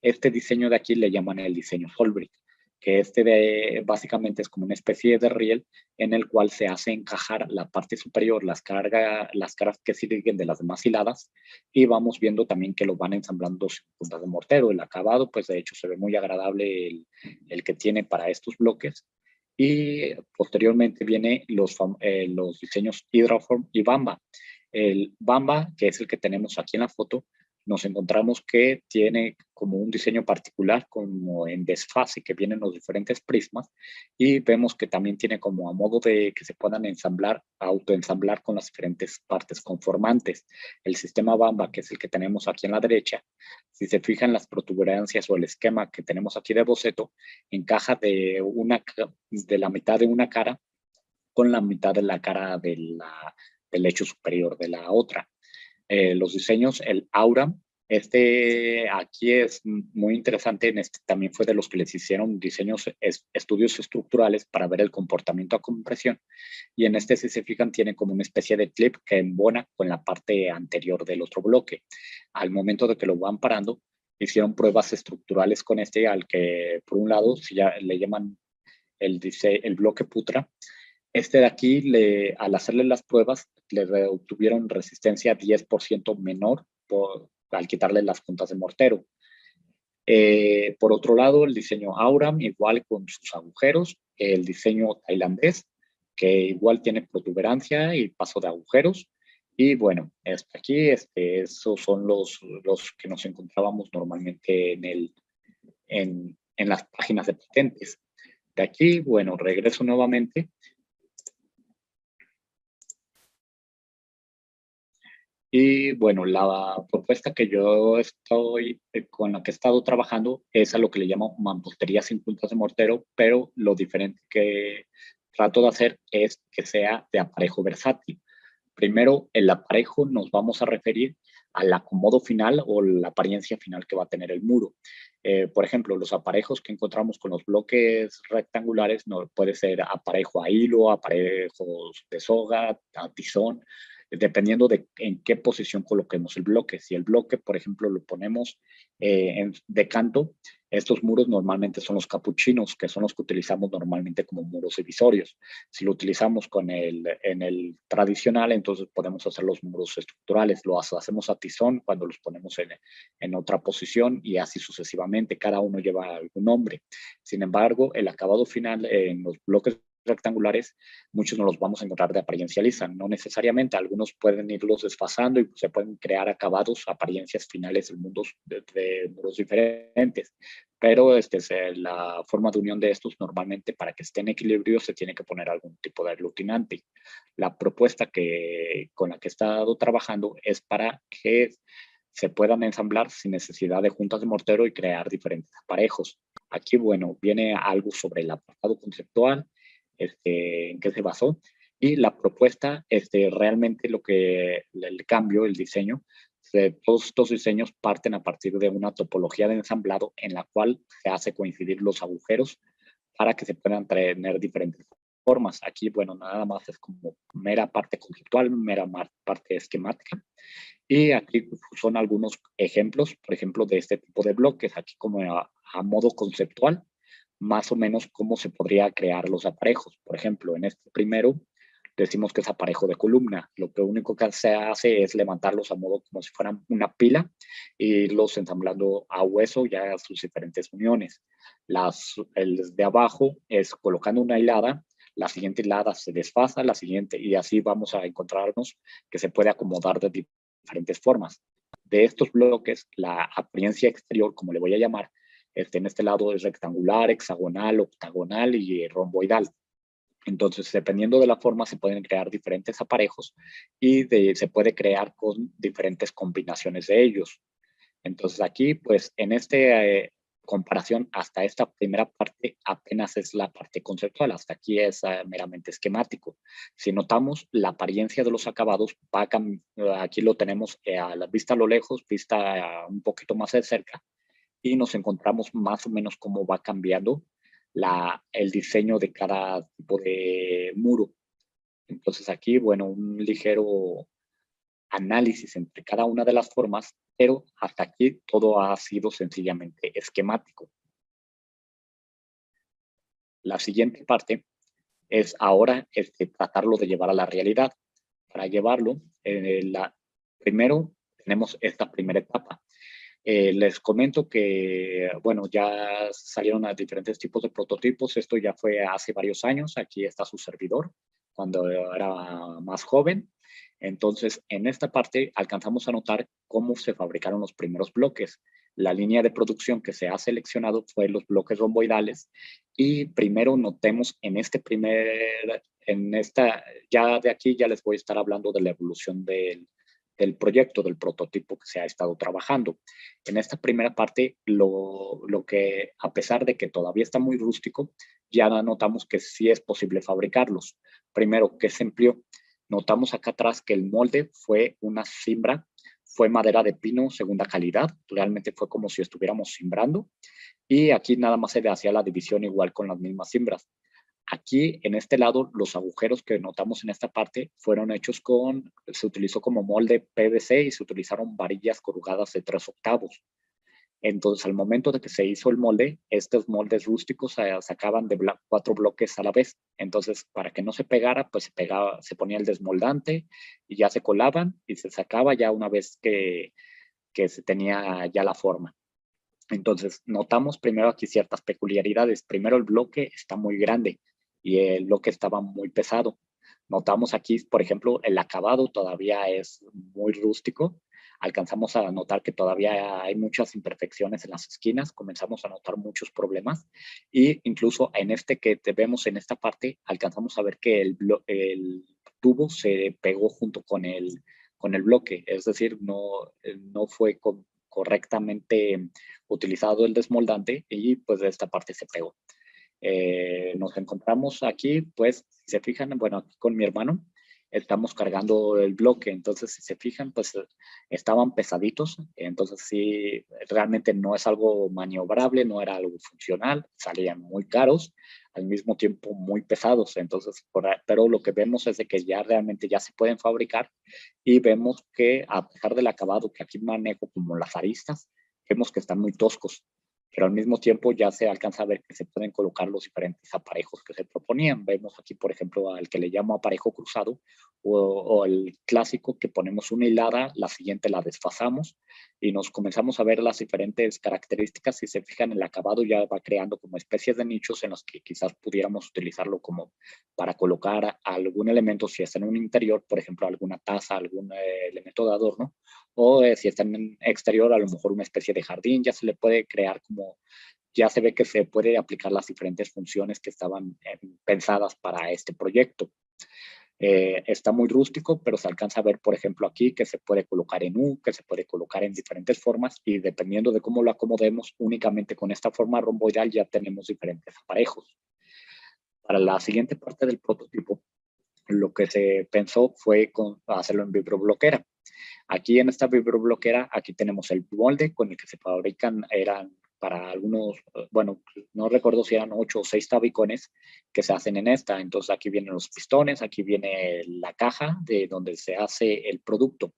Este diseño de aquí le llaman el diseño Solbrick, que básicamente es como una especie de riel en el cual se hace encajar la parte superior, las caras que siguen de las demás hiladas, y vamos viendo también que lo van ensamblando sin puntas de mortero. El acabado, pues de hecho se ve muy agradable el que tiene para estos bloques. Y posteriormente viene los diseños Hydroform y Bamba. El Bamba, que es el que tenemos aquí en la foto, nos encontramos que tiene como un diseño particular, como en desfase, que vienen los diferentes prismas, y vemos que también tiene como a modo de que se puedan ensamblar, autoensamblar con las diferentes partes conformantes. El sistema Bamba, que es el que tenemos aquí en la derecha, si se fijan las protuberancias o el esquema que tenemos aquí de boceto, encaja de la mitad de una cara con la mitad de la cara del lecho superior de la otra. Los diseños, el Aura, aquí es muy interesante, también fue de los que les hicieron estudios estructurales para ver el comportamiento a compresión, y en este, si se fijan, tiene como una especie de clip que embona con la parte anterior del otro bloque. Al momento de que lo van parando, hicieron pruebas estructurales con al que por un lado si ya le llaman el bloque Putra. De aquí, al hacerle las pruebas, le obtuvieron resistencia 10% menor al quitarle las puntas de mortero. Por otro lado, el diseño Auram, igual con sus agujeros. El diseño tailandés, que igual tiene protuberancia y paso de agujeros. Y bueno, aquí esos son los que nos encontrábamos normalmente en las páginas de patentes. De aquí, bueno, regreso nuevamente. Y bueno, la propuesta que con la que he estado trabajando es a lo que le llamo mampostería sin puntas de mortero, pero lo diferente que trato de hacer es que sea de aparejo versátil. Primero, el aparejo nos vamos a referir al acomodo final o la apariencia final que va a tener el muro. Por ejemplo, los aparejos que encontramos con los bloques rectangulares puede ser aparejo a hilo, aparejos de soga, a tizón, dependiendo de en qué posición coloquemos el bloque. Si el bloque, por ejemplo, lo ponemos de canto, estos muros normalmente son los capuchinos, que son los que utilizamos normalmente como muros divisorios. Si lo utilizamos en el tradicional, entonces podemos hacer los muros estructurales. Lo hacemos a tizón cuando los ponemos en otra posición, y así sucesivamente. Cada uno lleva algún nombre. Sin embargo, el acabado final en los bloques rectangulares, muchos no los vamos a encontrar de apariencia lisa, no necesariamente. Algunos pueden irlos desfasando y se pueden crear acabados, apariencias finales de muros diferentes. Pero la forma de unión de estos, normalmente para que esté en equilibrio se tiene que poner algún tipo de aglutinante. La propuesta con la que he estado trabajando es para que se puedan ensamblar sin necesidad de juntas de mortero y crear diferentes aparejos. Aquí, bueno, viene algo sobre el apartado conceptual, en qué se basó, y la propuesta, realmente el cambio, el diseño, todos estos diseños parten a partir de una topología de ensamblado en la cual se hace coincidir los agujeros para que se puedan tener diferentes formas. Aquí, bueno, nada más es como mera parte conceptual, mera parte esquemática. Y aquí son algunos ejemplos, por ejemplo, de este tipo de bloques, aquí como a modo conceptual, más o menos cómo se podría crear los aparejos. Por ejemplo, en este primero decimos que es aparejo de columna. Lo único que se hace es levantarlos a modo como si fueran una pila y irlos ensamblando a hueso ya a sus diferentes uniones. El de abajo es colocando una hilada, la siguiente hilada se desfasa, la siguiente, y así vamos a encontrarnos que se puede acomodar de diferentes formas. De estos bloques, la apariencia exterior, como le voy a llamar, en este lado es rectangular, hexagonal, octagonal y romboidal. Entonces, dependiendo de la forma, se pueden crear diferentes aparejos y se puede crear con diferentes combinaciones de ellos. Entonces, aquí, pues, comparación, hasta esta primera parte apenas es la parte conceptual, hasta aquí es meramente esquemático. Si notamos, la apariencia de los acabados va a aquí lo tenemos a la vista a lo lejos, vista un poquito más de cerca, y nos encontramos más o menos cómo va cambiando el diseño de cada tipo de muro. Entonces aquí, bueno, un ligero análisis entre cada una de las formas, pero hasta aquí todo ha sido sencillamente esquemático. La siguiente parte es ahora tratarlo de llevar a la realidad. Para llevarlo, primero tenemos esta primera etapa. Les comento que, bueno, ya salieron a diferentes tipos de prototipos. Esto ya fue hace varios años. Aquí está su servidor, cuando era más joven. Entonces, en esta parte alcanzamos a notar cómo se fabricaron los primeros bloques. La línea de producción que se ha seleccionado fue los bloques romboidales. Y primero notemos ya de aquí ya les voy a estar hablando de la evolución del proyecto, del prototipo que se ha estado trabajando. En esta primera parte, lo que, a pesar de que todavía está muy rústico, ya notamos que sí es posible fabricarlos. Primero, ¿qué se empleó? Notamos acá atrás que el molde fue una cimbra, fue madera de pino segunda calidad, realmente fue como si estuviéramos cimbrando, y aquí nada más se hacía la división igual con las mismas cimbras. Aquí, en este lado, los agujeros que notamos en esta parte fueron hechos se utilizó como molde PVC y se utilizaron varillas corrugadas de 3/8. Entonces, al momento de que se hizo el molde, estos moldes rústicos se sacaban de 4 bloques a la vez. Entonces, para que no se pegara, pues se ponía el desmoldante y ya se colaban y se sacaba ya una vez que se tenía ya la forma. Entonces, notamos primero aquí ciertas peculiaridades. Primero, el bloque está muy grande y el bloque estaba muy pesado. Notamos aquí, por ejemplo, el acabado todavía es muy rústico. Alcanzamos a notar que todavía hay muchas imperfecciones en las esquinas. Comenzamos a notar muchos problemas. Y incluso en que vemos en esta parte, alcanzamos a ver que el tubo se pegó junto con el bloque. Es decir, no fue correctamente utilizado el desmoldante y pues de esta parte se pegó. Nos encontramos aquí, pues, si se fijan, bueno, aquí con mi hermano, estamos cargando el bloque, entonces si se fijan, pues estaban pesaditos, entonces sí, realmente no es algo maniobrable, no era algo funcional, salían muy caros, al mismo tiempo muy pesados, entonces, pero lo que vemos es de que ya realmente ya se pueden fabricar y vemos que a pesar del acabado que aquí manejo como las aristas, vemos que están muy toscos, pero al mismo tiempo ya se alcanza a ver que se pueden colocar los diferentes aparejos que se proponían. Vemos aquí, por ejemplo, al que le llamo aparejo cruzado o el clásico que ponemos una hilada, la siguiente la desfasamos y nos comenzamos a ver las diferentes características. Si se fijan, el acabado ya va creando como especies de nichos en los que quizás pudiéramos utilizarlo como para colocar algún elemento, si está en un interior, por ejemplo, alguna taza, algún elemento de adorno, o si está en exterior, a lo mejor una especie de jardín, ya se le puede crear como, ya se ve que se puede aplicar las diferentes funciones que estaban pensadas para este proyecto. Está muy rústico, pero se alcanza a ver, por ejemplo, aquí que se puede colocar en U, que se puede colocar en diferentes formas y dependiendo de cómo lo acomodemos, únicamente con esta forma romboidal ya tenemos diferentes aparejos. Para la siguiente parte del prototipo, lo que se pensó fue hacerlo en vibrobloquera. Aquí en esta vibrobloquera, aquí tenemos el molde con el que se fabrican, eran para algunos, bueno, no recuerdo si eran 8 o 6 tabicones que se hacen en esta. Entonces aquí vienen los pistones, aquí viene la caja de donde se hace el producto.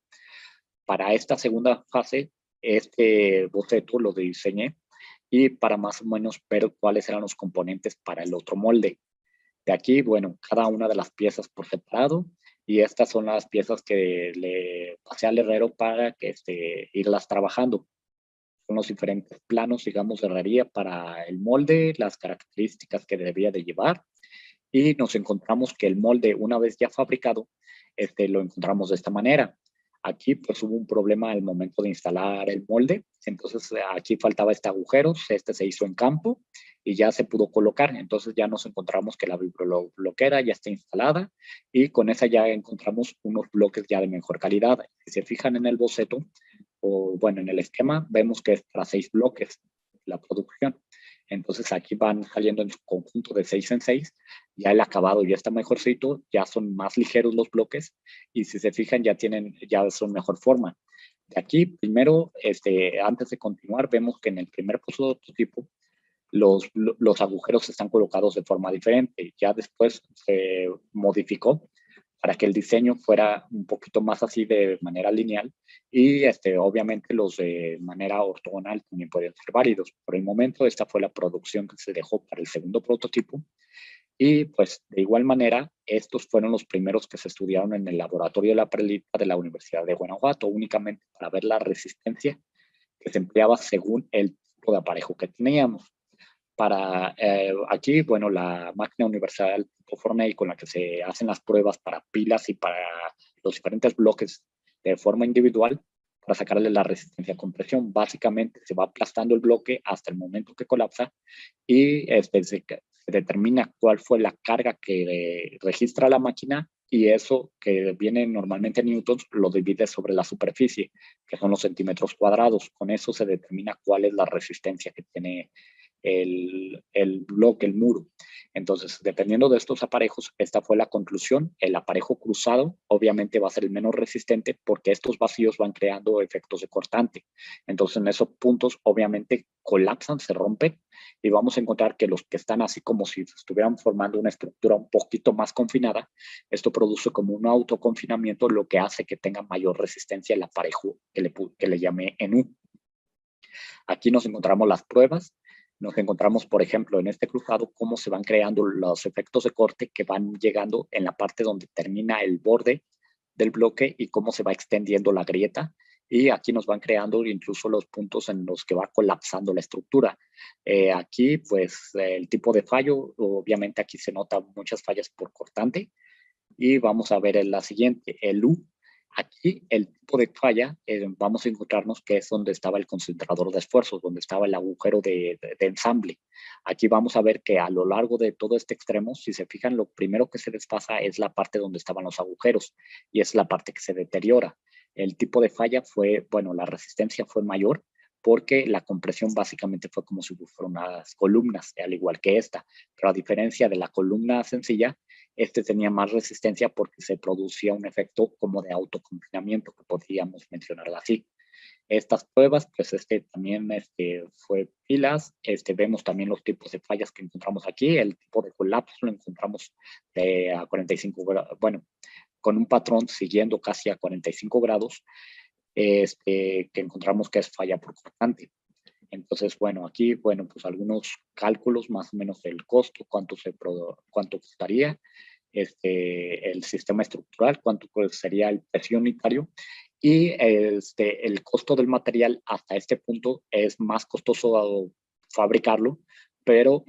Para esta segunda fase, este boceto lo diseñé y para más o menos ver cuáles eran los componentes para el otro molde. De aquí, bueno, cada una de las piezas por separado y estas son las piezas que le pasé al herrero para irlas trabajando. Son los diferentes planos, digamos, de herrería para el molde, las características que debía de llevar y nos encontramos que el molde, una vez ya fabricado, lo encontramos de esta manera. Aquí pues hubo un problema al momento de instalar el molde, entonces aquí faltaba este agujero, se hizo en campo y ya se pudo colocar, entonces ya nos encontramos que la vibrobloquera ya está instalada y con esa ya encontramos unos bloques ya de mejor calidad. Si se fijan en el boceto, o bueno, en el esquema, vemos que es para 6 bloques. la producción. Entonces aquí van saliendo en su conjunto de 6 en 6, ya el acabado ya está mejorcito, ya son más ligeros los bloques y si se fijan ya son mejor forma. De aquí, primero, antes de continuar, vemos que en el primer prototipo los agujeros están colocados de forma diferente. Ya después se modificó para que el diseño fuera un poquito más así de manera lineal y obviamente los de manera ortogonal también pueden ser válidos. Por el momento esta fue la producción que se dejó para el segundo prototipo y pues de igual manera estos fueron los primeros que se estudiaron en el laboratorio de la Prelita de la Universidad de Guanajuato únicamente para ver la resistencia que se empleaba según el tipo de aparejo que teníamos. Para aquí, bueno, la máquina universal tipo Forney con la que se hacen las pruebas para pilas y para los diferentes bloques de forma individual para sacarle la resistencia a compresión. Básicamente se va aplastando el bloque hasta el momento que colapsa y se determina cuál fue la carga que registra la máquina y eso que viene normalmente en newtons lo divide sobre la superficie, que son los centímetros cuadrados. Con eso se determina cuál es la resistencia que tiene el bloque, el muro. Entonces, dependiendo de estos aparejos, esta fue la conclusión. El aparejo cruzado obviamente va a ser el menos resistente porque estos vacíos van creando efectos de cortante. Entonces, en esos puntos obviamente colapsan, se rompen y vamos a encontrar que los que están así como si estuvieran formando una estructura un poquito más confinada, esto produce como un autoconfinamiento, lo que hace que tenga mayor resistencia el aparejo que le llamé en U. Aquí nos encontramos las pruebas. Nos encontramos, por ejemplo, en este cruzado, cómo se van creando los efectos de corte que van llegando en la parte donde termina el borde del bloque y cómo se va extendiendo la grieta. Y aquí nos van creando incluso los puntos en los que va colapsando la estructura. Aquí, pues, el tipo de fallo, obviamente aquí se notan muchas fallas por cortante. Y vamos a ver en la siguiente, el U. Aquí el tipo de falla, vamos a encontrarnos que es donde estaba el concentrador de esfuerzos, donde estaba el agujero de ensamble. Aquí vamos a ver que a lo largo de todo este extremo, si se fijan, lo primero que se desfasa es la parte donde estaban los agujeros y es la parte que se deteriora. El tipo de falla fue, bueno, la resistencia fue mayor porque la compresión básicamente fue como si fueran unas columnas, al igual que esta. Pero a diferencia de la columna sencilla, tenía más resistencia porque se producía un efecto como de autoconfinamiento, que podríamos mencionarlo así. Estas pruebas, pues también fue pilas. Vemos también los tipos de fallas que encontramos aquí. El tipo de colapso lo encontramos a 45 grados, bueno, con un patrón siguiendo casi a 45 grados, que encontramos que es falla por cortante. Entonces, bueno, aquí, bueno, pues algunos cálculos más o menos del costo, cuánto costaría el sistema estructural, cuánto sería el precio unitario y el costo del material hasta este punto es más costoso fabricarlo, pero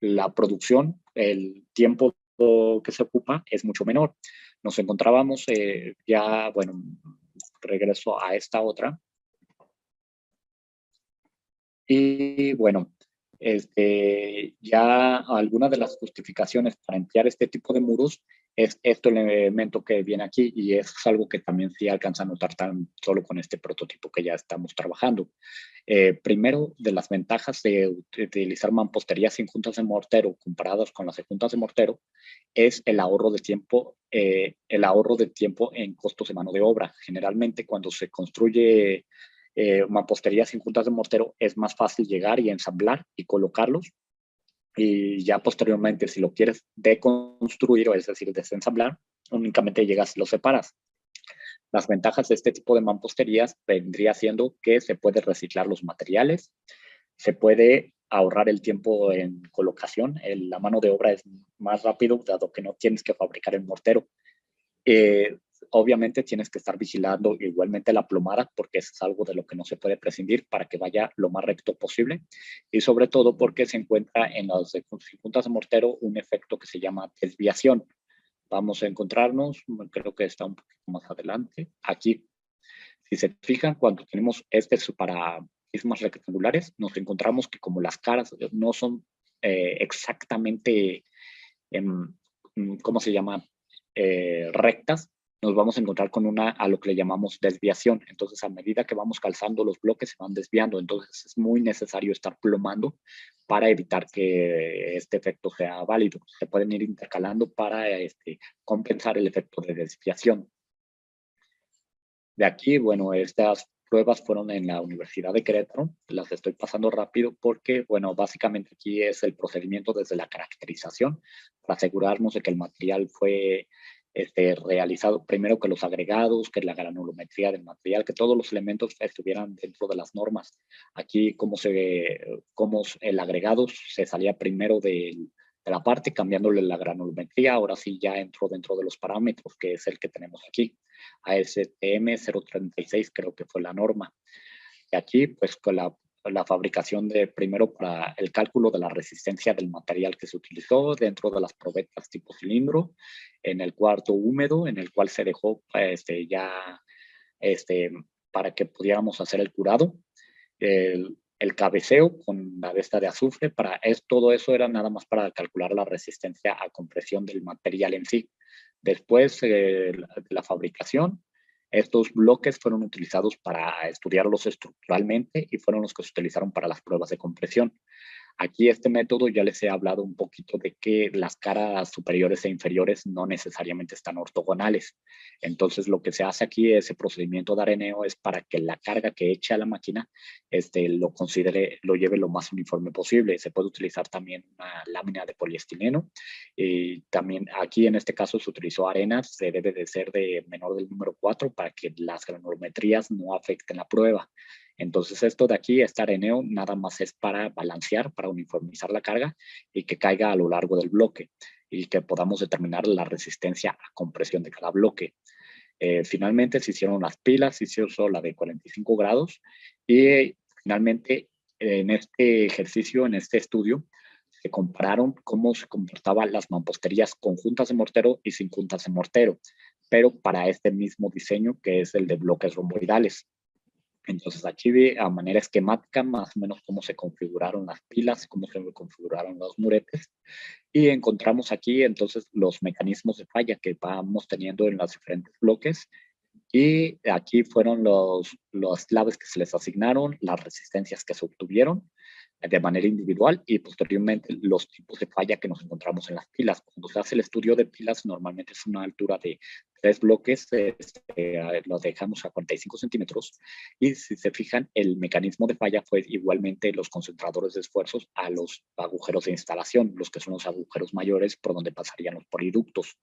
la producción, el tiempo que se ocupa es mucho menor. Nos encontrábamos ya, bueno, regreso a esta otra. Y bueno, ya alguna de las justificaciones para emplear este tipo de muros es el elemento que viene aquí y es algo que también sí alcanza a notar tan solo con este prototipo que ya estamos trabajando. Primero, de las ventajas de utilizar mamposterías sin juntas de mortero comparadas con las de juntas de mortero es el ahorro de tiempo en costos de mano de obra. Generalmente cuando se construye mampostería sin juntas de mortero es más fácil llegar y ensamblar y colocarlos y ya posteriormente si lo quieres deconstruir, o es decir, desensamblar, únicamente llegas y lo separas. Las ventajas de este tipo de mamposterías vendría siendo que se puede reciclar los materiales, se puede ahorrar el tiempo en colocación, la mano de obra es más rápido dado que no tienes que fabricar el mortero. Obviamente tienes que estar vigilando igualmente la plomada porque es algo de lo que no se puede prescindir para que vaya lo más recto posible y sobre todo porque se encuentra en las juntas de mortero un efecto que se llama desviación. Vamos a encontrarnos, creo que está un poquito más adelante, aquí. Si se fijan, cuando tenemos para prismas rectangulares, nos encontramos que como las caras no son exactamente, ¿cómo se llama? Rectas, nos vamos a encontrar con a lo que le llamamos desviación. Entonces, a medida que vamos calzando, los bloques se van desviando. Entonces, es muy necesario estar plomando para evitar que este efecto sea válido. Se pueden ir intercalando para compensar el efecto de desviación. De aquí, bueno, estas pruebas fueron en la Universidad de Querétaro. Las estoy pasando rápido porque, bueno, básicamente aquí es el procedimiento desde la caracterización para asegurarnos de que el material fue realizado primero, que los agregados, que la granulometría del material, que todos los elementos estuvieran dentro de las normas. Aquí, como el agregado se salía primero de la parte, cambiándole la granulometría, ahora sí ya entró dentro de los parámetros, que es el que tenemos aquí. ASTM 036 creo que fue la norma. Y aquí, pues, con la fabricación primero para el cálculo de la resistencia del material que se utilizó dentro de las probetas tipo cilindro, en el cuarto húmedo, en el cual se dejó para que pudiéramos hacer el curado. El cabeceo con la de esta de azufre, todo eso era nada más para calcular la resistencia a compresión del material en sí. Después de la fabricación, estos bloques fueron utilizados para estudiarlos estructuralmente y fueron los que se utilizaron para las pruebas de compresión. Aquí este método ya les he hablado un poquito de que las caras superiores e inferiores no necesariamente están ortogonales. Entonces lo que se hace aquí, ese procedimiento de areneo, es para que la carga que eche a la máquina lo lleve lo más uniforme posible. Se puede utilizar también una lámina de poliestireno. Y también aquí en este caso se utilizó arena, se debe de ser de menor del número 4 para que las granulometrías no afecten la prueba. Entonces esto de aquí, este areneo, nada más es para balancear, para uniformizar la carga y que caiga a lo largo del bloque y que podamos determinar la resistencia a compresión de cada bloque. Finalmente se hicieron las pilas, se hizo la de 45 grados y finalmente en este ejercicio, en este estudio, se compararon cómo se comportaban las mamposterías con juntas de mortero y sin juntas de mortero, pero para este mismo diseño que es el de bloques romboidales. Entonces aquí vi a manera esquemática más o menos cómo se configuraron las pilas, cómo se configuraron los muretes y encontramos aquí entonces los mecanismos de falla que vamos teniendo en los diferentes bloques y aquí fueron los claves que se les asignaron, las resistencias que se obtuvieron de manera individual y posteriormente los tipos de falla que nos encontramos en las pilas. Cuando se hace el estudio de pilas, normalmente es una altura de 3 bloques, lo dejamos a 45 centímetros y si se fijan, el mecanismo de falla fue igualmente los concentradores de esfuerzos a los agujeros de instalación, los que son los agujeros mayores por donde pasarían los poliductos.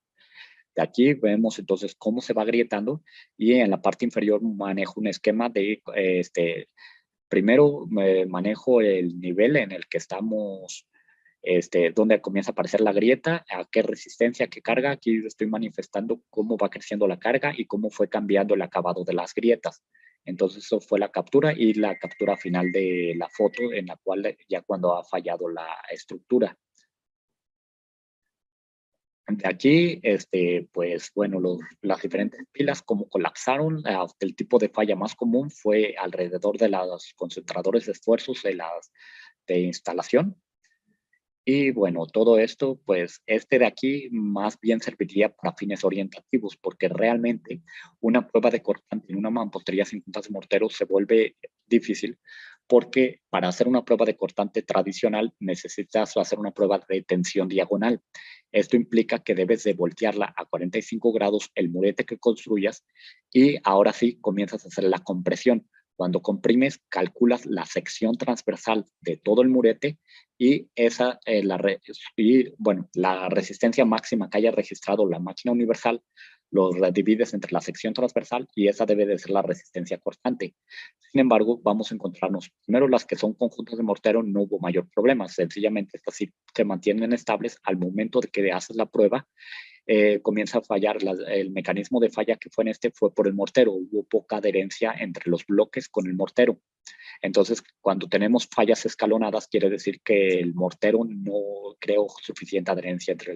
De aquí vemos entonces cómo se va agrietando y en la parte inferior manejo un esquema de primero manejo el nivel en el que estamos, donde comienza a aparecer la grieta, a qué resistencia, qué carga. Aquí estoy manifestando cómo va creciendo la carga y cómo fue cambiando el acabado de las grietas. Entonces eso fue la captura y la captura final de la foto en la cual ya cuando ha fallado la estructura. De aquí, pues bueno, las diferentes pilas, cómo colapsaron, el tipo de falla más común fue alrededor de los concentradores de esfuerzos de instalación. Y bueno, todo esto, pues de aquí más bien serviría para fines orientativos, porque realmente una prueba de cortante en una mampostería sin juntas de mortero se vuelve difícil, porque para hacer una prueba de cortante tradicional necesitas hacer una prueba de tensión diagonal. Esto implica que debes de voltearla a 45 grados el murete que construyas y ahora sí comienzas a hacer la compresión. Cuando comprimes, calculas la sección transversal de todo el murete y la resistencia máxima que haya registrado la máquina universal lo divides entre la sección transversal y esa debe de ser la resistencia cortante. Sin embargo, vamos a encontrarnos primero las que son conjuntos de mortero, no hubo mayor problema, sencillamente estas sí se mantienen estables al momento de que haces la prueba. Comienza a fallar, el mecanismo de falla que fue fue por el mortero, hubo poca adherencia entre los bloques con el mortero. Entonces, cuando tenemos fallas escalonadas, quiere decir que el mortero no creó suficiente adherencia entre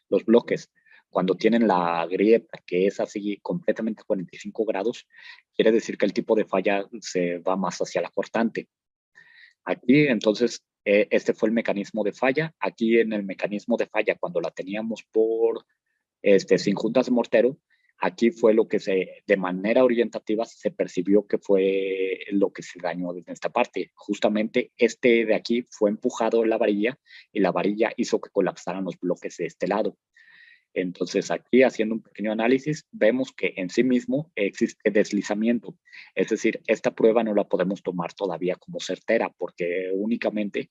los bloques. Cuando tienen la grieta, que es así completamente a 45 grados, quiere decir que el tipo de falla se va más hacia la cortante. Aquí, entonces, este fue el mecanismo de falla. Aquí en el mecanismo de falla, cuando la teníamos sin juntas de mortero, aquí fue lo que de manera orientativa se percibió que fue lo que se dañó en esta parte. Justamente este de aquí fue empujado en la varilla y la varilla hizo que colapsaran los bloques de este lado. Entonces aquí, haciendo un pequeño análisis, vemos que en sí mismo existe deslizamiento. Es decir, esta prueba no la podemos tomar todavía como certera porque únicamente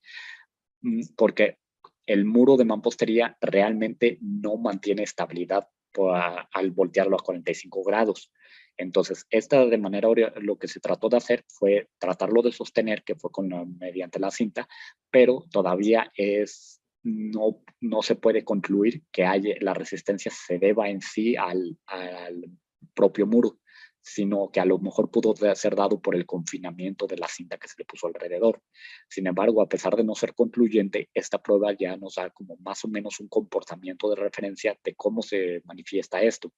porque el muro de mampostería realmente no mantiene estabilidad al voltearlo a 45 grados. Entonces, esta de manera, lo que se trató de hacer fue tratarlo de sostener, que fue mediante la cinta, pero todavía no se puede concluir que la resistencia se deba en sí al propio muro, sino que a lo mejor pudo ser dado por el confinamiento de la cinta que se le puso alrededor. Sin embargo, a pesar de no ser concluyente, esta prueba ya nos da como más o menos un comportamiento de referencia de cómo se manifiesta esto.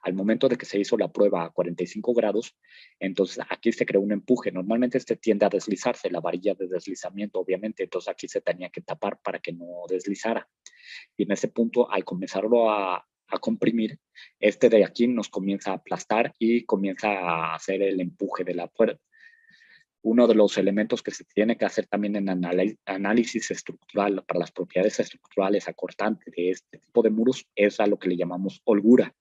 Al momento de que se hizo la prueba a 45 grados, entonces aquí se creó un empuje. Normalmente este tiende a deslizarse, la varilla de deslizamiento, obviamente, entonces aquí se tenía que tapar para que no deslizara. Y en ese punto, al comenzarlo a comprimir, este de aquí nos comienza a aplastar y comienza a hacer el empuje de la puerta. Uno de los elementos que se tiene que hacer también en análisis estructural para las propiedades estructurales acortantes de este tipo de muros es a lo que le llamamos holgura.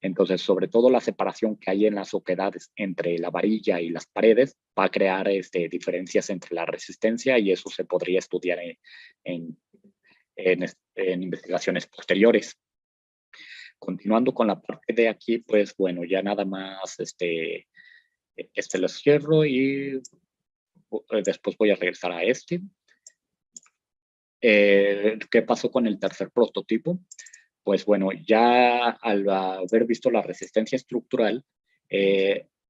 Entonces, sobre todo la separación que hay en las oquedades entre la varilla y las paredes va a crear diferencias entre la resistencia y eso se podría estudiar en investigaciones posteriores. Continuando con la parte de aquí, pues bueno, ya nada más lo cierro y después voy a regresar a este. ¿Qué pasó con el tercer prototipo? Pues bueno, ya al haber visto la resistencia estructural,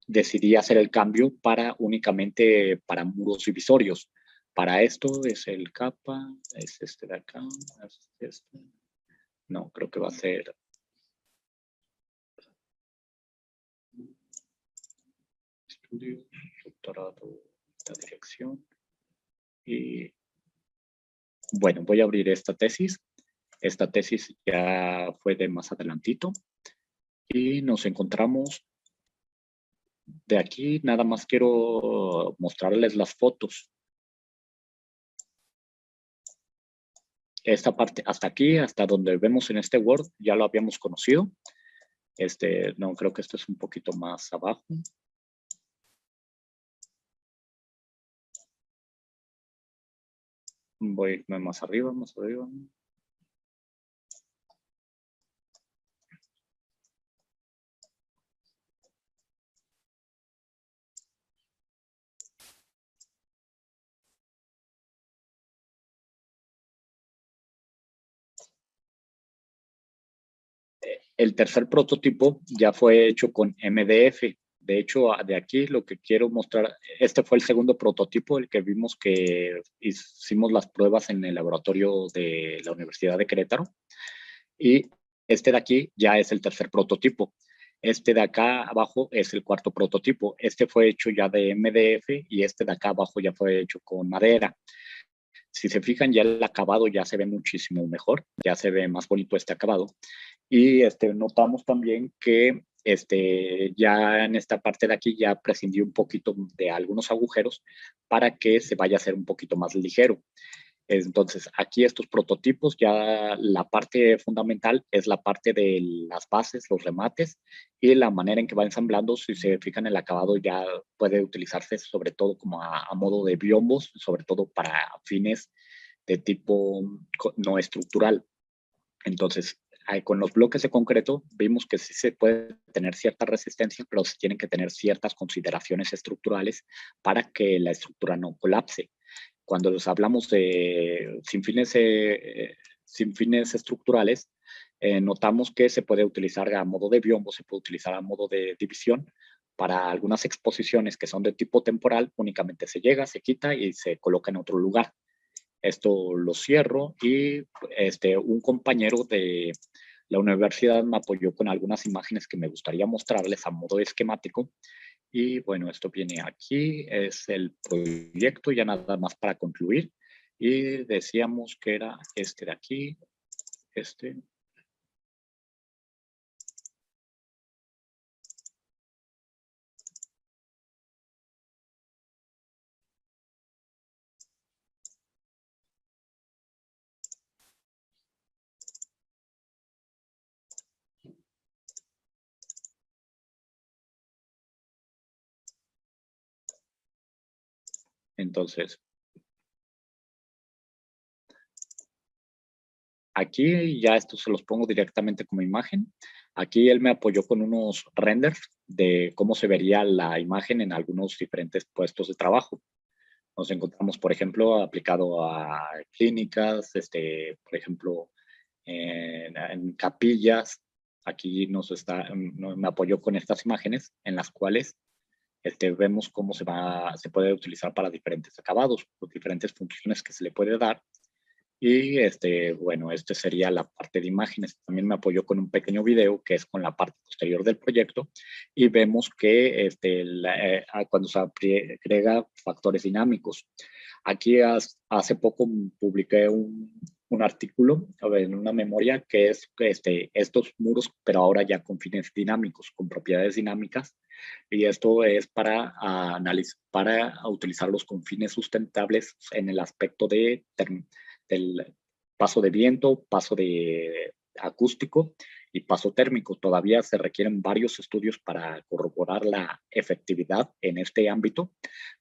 decidí hacer el cambio únicamente para muros divisorios. Para esto es el capa, es este de acá, es este. No, creo que va a ser estudio, doctorado, la dirección. Y bueno, voy a abrir esta tesis. Esta tesis ya fue de más adelantito. Y nos encontramos de aquí. Nada más quiero mostrarles las fotos. Esta parte, hasta aquí, hasta donde vemos en este Word, ya lo habíamos conocido. No, creo que esto es un poquito más abajo. Voy más arriba, más arriba. El tercer prototipo ya fue hecho con MDF. De hecho, de aquí lo que quiero mostrar, este fue el segundo prototipo, el que vimos que hicimos las pruebas en el laboratorio de la Universidad de Querétaro. Y este de aquí ya es el tercer prototipo. Este de acá abajo es el cuarto prototipo. Este fue hecho ya de MDF y este de acá abajo ya fue hecho con madera. Si se fijan, ya el acabado ya se ve muchísimo mejor, ya se ve más bonito este acabado. Y notamos también que ya en esta parte de aquí ya prescindí un poquito de algunos agujeros para que se vaya a hacer un poquito más ligero. Entonces, aquí estos prototipos, ya la parte fundamental es la parte de las bases, los remates y la manera en que va ensamblando. Si se fijan, el acabado ya puede utilizarse sobre todo como a modo de biombos, sobre todo para fines de tipo no estructural. Entonces, con los bloques de concreto vimos que sí se puede tener cierta resistencia, pero se tienen que tener ciertas consideraciones estructurales para que la estructura no colapse. Cuando les hablamos de sin fines estructurales, notamos que se puede utilizar a modo de biombo, se puede utilizar a modo de división. Para algunas exposiciones que son de tipo temporal, únicamente se llega, se quita y se coloca en otro lugar. Esto lo cierro y un compañero de la universidad me apoyó con algunas imágenes que me gustaría mostrarles a modo esquemático. Y bueno, esto viene aquí, es el proyecto, ya nada más para concluir. Y decíamos que era este de aquí, Entonces, aquí ya esto se los pongo directamente como imagen. Aquí él me apoyó con unos renders de cómo se vería la imagen en algunos diferentes puestos de trabajo. Nos encontramos, por ejemplo, aplicado a clínicas, por ejemplo, en capillas. Aquí me apoyó con estas imágenes en las cuales vemos cómo se puede utilizar para diferentes acabados, diferentes funciones que se le puede dar. Y bueno, sería la parte de imágenes. También me apoyó con un pequeño video que es con la parte posterior del proyecto y vemos que cuando se agrega factores dinámicos. Aquí hace poco publiqué un artículo en una memoria que es estos muros, pero ahora ya con fines dinámicos, con propiedades dinámicas. Y esto es para utilizarlos con fines sustentables en el aspecto del paso de viento, paso de acústico y paso térmico. Todavía se requieren varios estudios para corroborar la efectividad en este ámbito,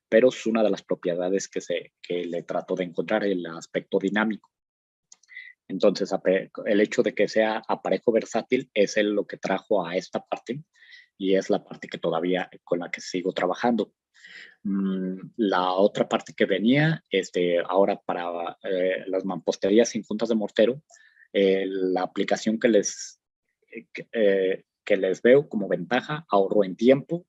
pero es una de las propiedades que le trato de encontrar, el aspecto dinámico. Entonces, el hecho de que sea aparejo versátil es lo que trajo a esta parte y es la parte que todavía con la que sigo trabajando. La otra parte que venía, ahora para las mamposterías sin juntas de mortero, la aplicación que les veo como ventaja, ahorro en tiempo,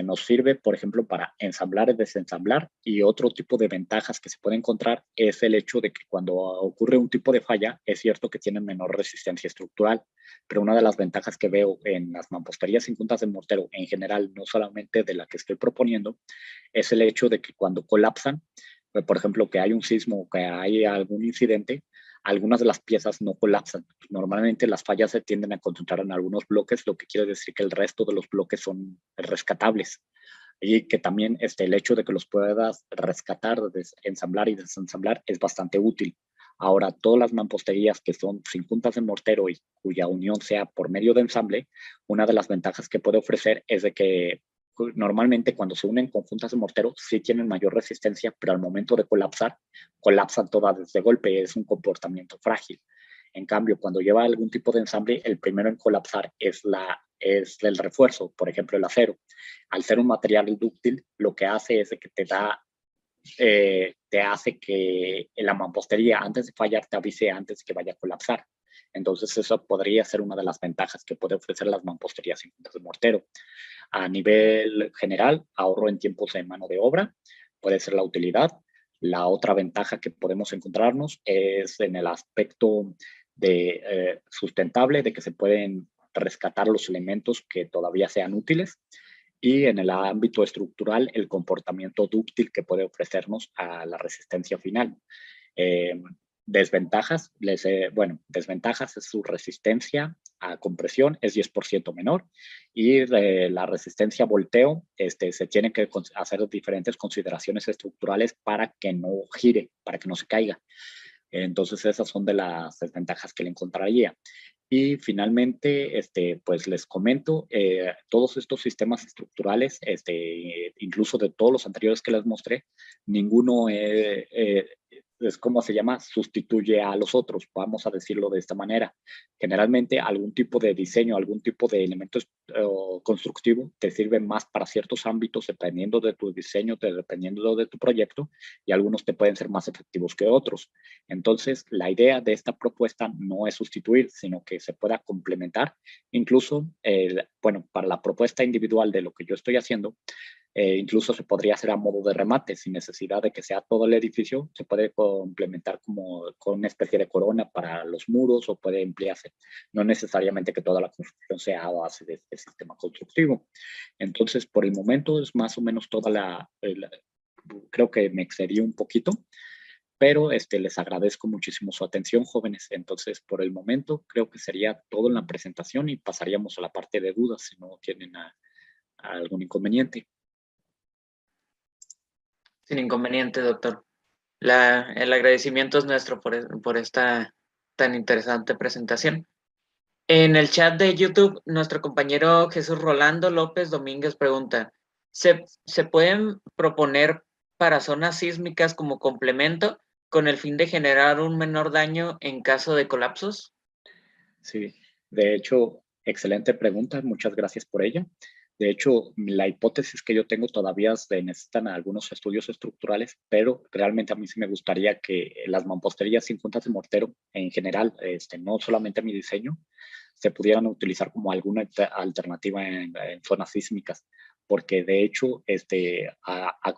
nos sirve, por ejemplo, para ensamblar y desensamblar, y otro tipo de ventajas que se puede encontrar es el hecho de que cuando ocurre un tipo de falla, es cierto que tienen menor resistencia estructural, pero una de las ventajas que veo en las mamposterías sin juntas de mortero, en general, no solamente de la que estoy proponiendo, es el hecho de que cuando colapsan, por ejemplo, que hay un sismo o que hay algún incidente, algunas de las piezas no colapsan. Normalmente las fallas se tienden a concentrar en algunos bloques, lo que quiere decir que el resto de los bloques son rescatables. Y que también el hecho de que los puedas rescatar, ensamblar y desensamblar es bastante útil. Ahora, todas las mamposterías que son sin juntas de mortero y cuya unión sea por medio de ensamble, una de las ventajas que puede ofrecer es de que normalmente cuando se unen con juntas de mortero sí tienen mayor resistencia, pero al momento de colapsar, colapsan todas de golpe, es un comportamiento frágil. En cambio, cuando lleva algún tipo de ensamble, el primero en colapsar es el refuerzo, por ejemplo, el acero. Al ser un material dúctil, lo que hace es que te hace que la mampostería, antes de fallar, te avise antes de que vaya a colapsar. Entonces, eso podría ser una de las ventajas que puede ofrecer las mamposterías sin juntas de mortero. A nivel general, ahorro en tiempos de mano de obra, puede ser la utilidad. La otra ventaja que podemos encontrarnos es en el aspecto de sustentable, de que se pueden rescatar los elementos que todavía sean útiles, y en el ámbito estructural, el comportamiento dúctil que puede ofrecernos a la resistencia final. Desventajas, desventajas es su resistencia a compresión es 10% menor, y la resistencia a volteo, se tienen que hacer diferentes consideraciones estructurales para que no gire, para que no se caiga. Entonces esas son de las desventajas que le encontraría. Y finalmente, pues les comento, todos estos sistemas estructurales, incluso de todos los anteriores que les mostré, ninguno es como se llama, sustituye a los otros, vamos a decirlo de esta manera. Generalmente algún tipo de diseño, algún tipo de elemento constructivo te sirve más para ciertos ámbitos dependiendo de tu diseño, dependiendo de tu proyecto, y algunos te pueden ser más efectivos que otros. Entonces, la idea de esta propuesta no es sustituir, sino que se pueda complementar. Incluso, para la propuesta individual de lo que yo estoy haciendo, incluso se podría hacer a modo de remate, sin necesidad de que sea todo el edificio. Se puede complementar como con una especie de corona para los muros, o puede emplearse. No necesariamente que toda la construcción sea a base de este sistema constructivo. Entonces, por el momento es más o menos creo que me excedí un poquito, pero les agradezco muchísimo su atención, jóvenes. Entonces, por el momento, creo que sería todo en la presentación y pasaríamos a la parte de dudas si no tienen algún inconveniente. Sin inconveniente, doctor. El agradecimiento es nuestro por esta tan interesante presentación. En el chat de YouTube, nuestro compañero Jesús Rolando López Domínguez pregunta, ¿se pueden proponer para zonas sísmicas como complemento con el fin de generar un menor daño en caso de colapsos? Sí, de hecho, excelente pregunta, muchas gracias por ella. De hecho, la hipótesis que yo tengo todavía se necesitan algunos estudios estructurales, pero realmente a mí sí me gustaría que las mamposterías sin juntas de mortero, en general, no solamente mi diseño, se pudieran utilizar como alguna alternativa en zonas sísmicas, porque de hecho,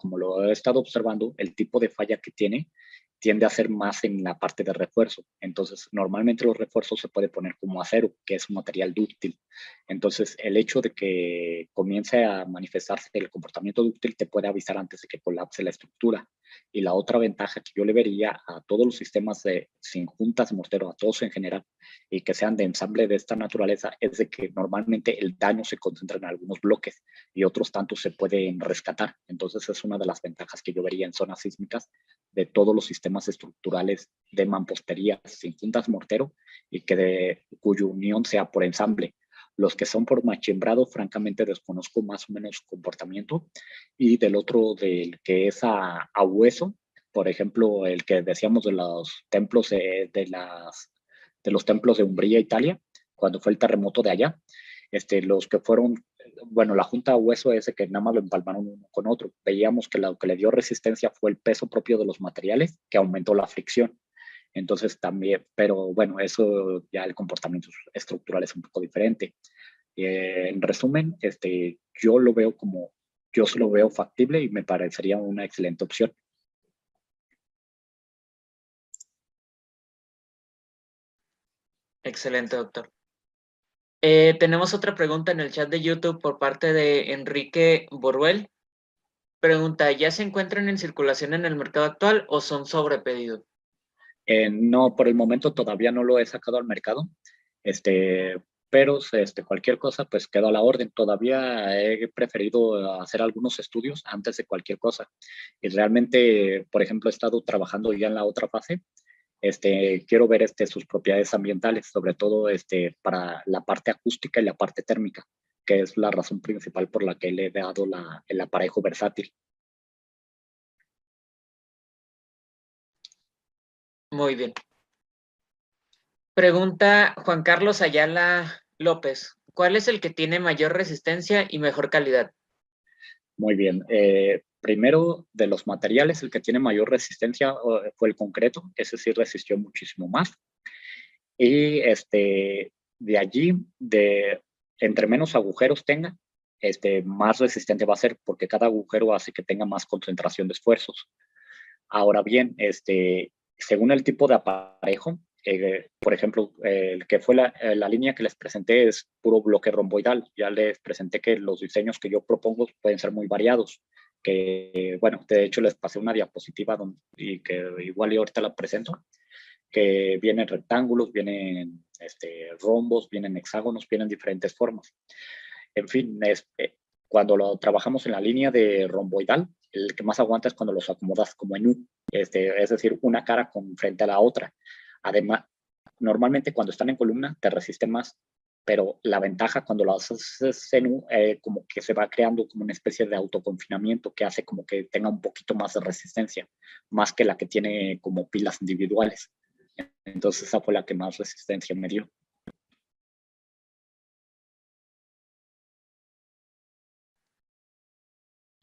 como lo he estado observando, el tipo de falla que tiende a ser más en la parte de refuerzo. Entonces, normalmente los refuerzos se puede poner como acero, que es un material dúctil. Entonces, el hecho de que comience a manifestarse el comportamiento dúctil te puede avisar antes de que colapse la estructura. Y la otra ventaja que yo le vería a todos los sistemas sin juntas de mortero, a todos en general, y que sean de ensamble de esta naturaleza, es de que normalmente el daño se concentra en algunos bloques y otros tantos se pueden rescatar. Entonces, es una de las ventajas que yo vería en zonas sísmicas de todos los sistemas estructurales de mampostería sin juntas mortero y cuya unión sea por ensamble. Los que son por machimbrado, francamente desconozco más o menos comportamiento. Y del otro, del que es a hueso, por ejemplo, el que decíamos de los templos de los templos de Umbría, Italia, cuando fue el terremoto de allá, los que fueron, bueno, la junta a hueso ese que nada más lo empalmaron uno con otro. Veíamos que lo que le dio resistencia fue el peso propio de los materiales, que aumentó la fricción. Entonces también, pero bueno, eso ya el comportamiento estructural es un poco diferente. En resumen, yo se lo veo factible y me parecería una excelente opción. Excelente, doctor. Tenemos otra pregunta en el chat de YouTube por parte de Enrique Boruel. Pregunta, ¿ya se encuentran en circulación en el mercado actual o son sobrepedido? No, por el momento todavía no lo he sacado al mercado, pero cualquier cosa pues quedo a la orden. Todavía he preferido hacer algunos estudios antes de cualquier cosa. Y realmente, por ejemplo, he estado trabajando ya en la otra fase. Quiero ver sus propiedades ambientales, sobre todo para la parte acústica y la parte térmica, que es la razón principal por la que le he dado el aparejo versátil. Muy bien. Pregunta Juan Carlos Ayala López, ¿cuál es el que tiene mayor resistencia y mejor calidad? Muy bien. Primero, de los materiales, el que tiene mayor resistencia fue el concreto. Ese sí resistió muchísimo más. Y de allí, entre menos agujeros tenga, más resistente va a ser, porque cada agujero hace que tenga más concentración de esfuerzos. Ahora bien, según el tipo de aparejo, por ejemplo, el que fue la línea que les presenté es puro bloque romboidal. Ya les presenté que los diseños que yo propongo pueden ser muy variados. Que, bueno, de hecho les pasé una diapositiva y que igual y ahorita la presento, que vienen rectángulos, vienen rombos, vienen hexágonos, vienen diferentes formas. En fin, cuando lo trabajamos en la línea de romboidal, el que más aguanta es cuando los acomodas como en U, es decir, una cara con frente a la otra. Además, normalmente cuando están en columna te resiste más, pero la ventaja cuando lo haces en U, como que se va creando como una especie de autoconfinamiento que hace como que tenga un poquito más de resistencia, más que la que tiene como pilas individuales. Entonces esa fue la que más resistencia me dio.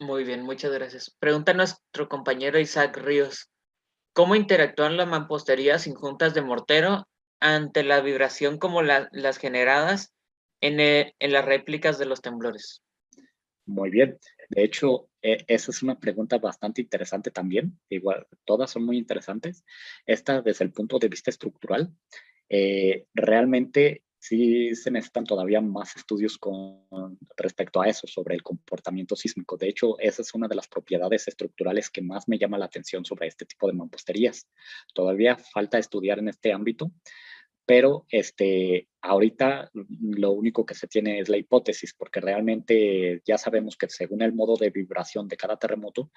Muy bien, muchas gracias. Pregunta nuestro compañero Isaac Ríos, ¿cómo interactúan las mamposterías sin juntas de mortero ante la vibración como las generadas en las réplicas de los temblores? Muy bien. De hecho, esa es una pregunta bastante interesante también. Igual, todas son muy interesantes. Esta, desde el punto de vista estructural, realmente sí se necesitan todavía más estudios con respecto a eso, sobre el comportamiento sísmico. De hecho, esa es una de las propiedades estructurales que más me llama la atención sobre este tipo de mamposterías. Todavía falta estudiar en este ámbito, pero ahorita lo único que se tiene es la hipótesis, porque realmente ya sabemos que según el modo de vibración de cada terremoto,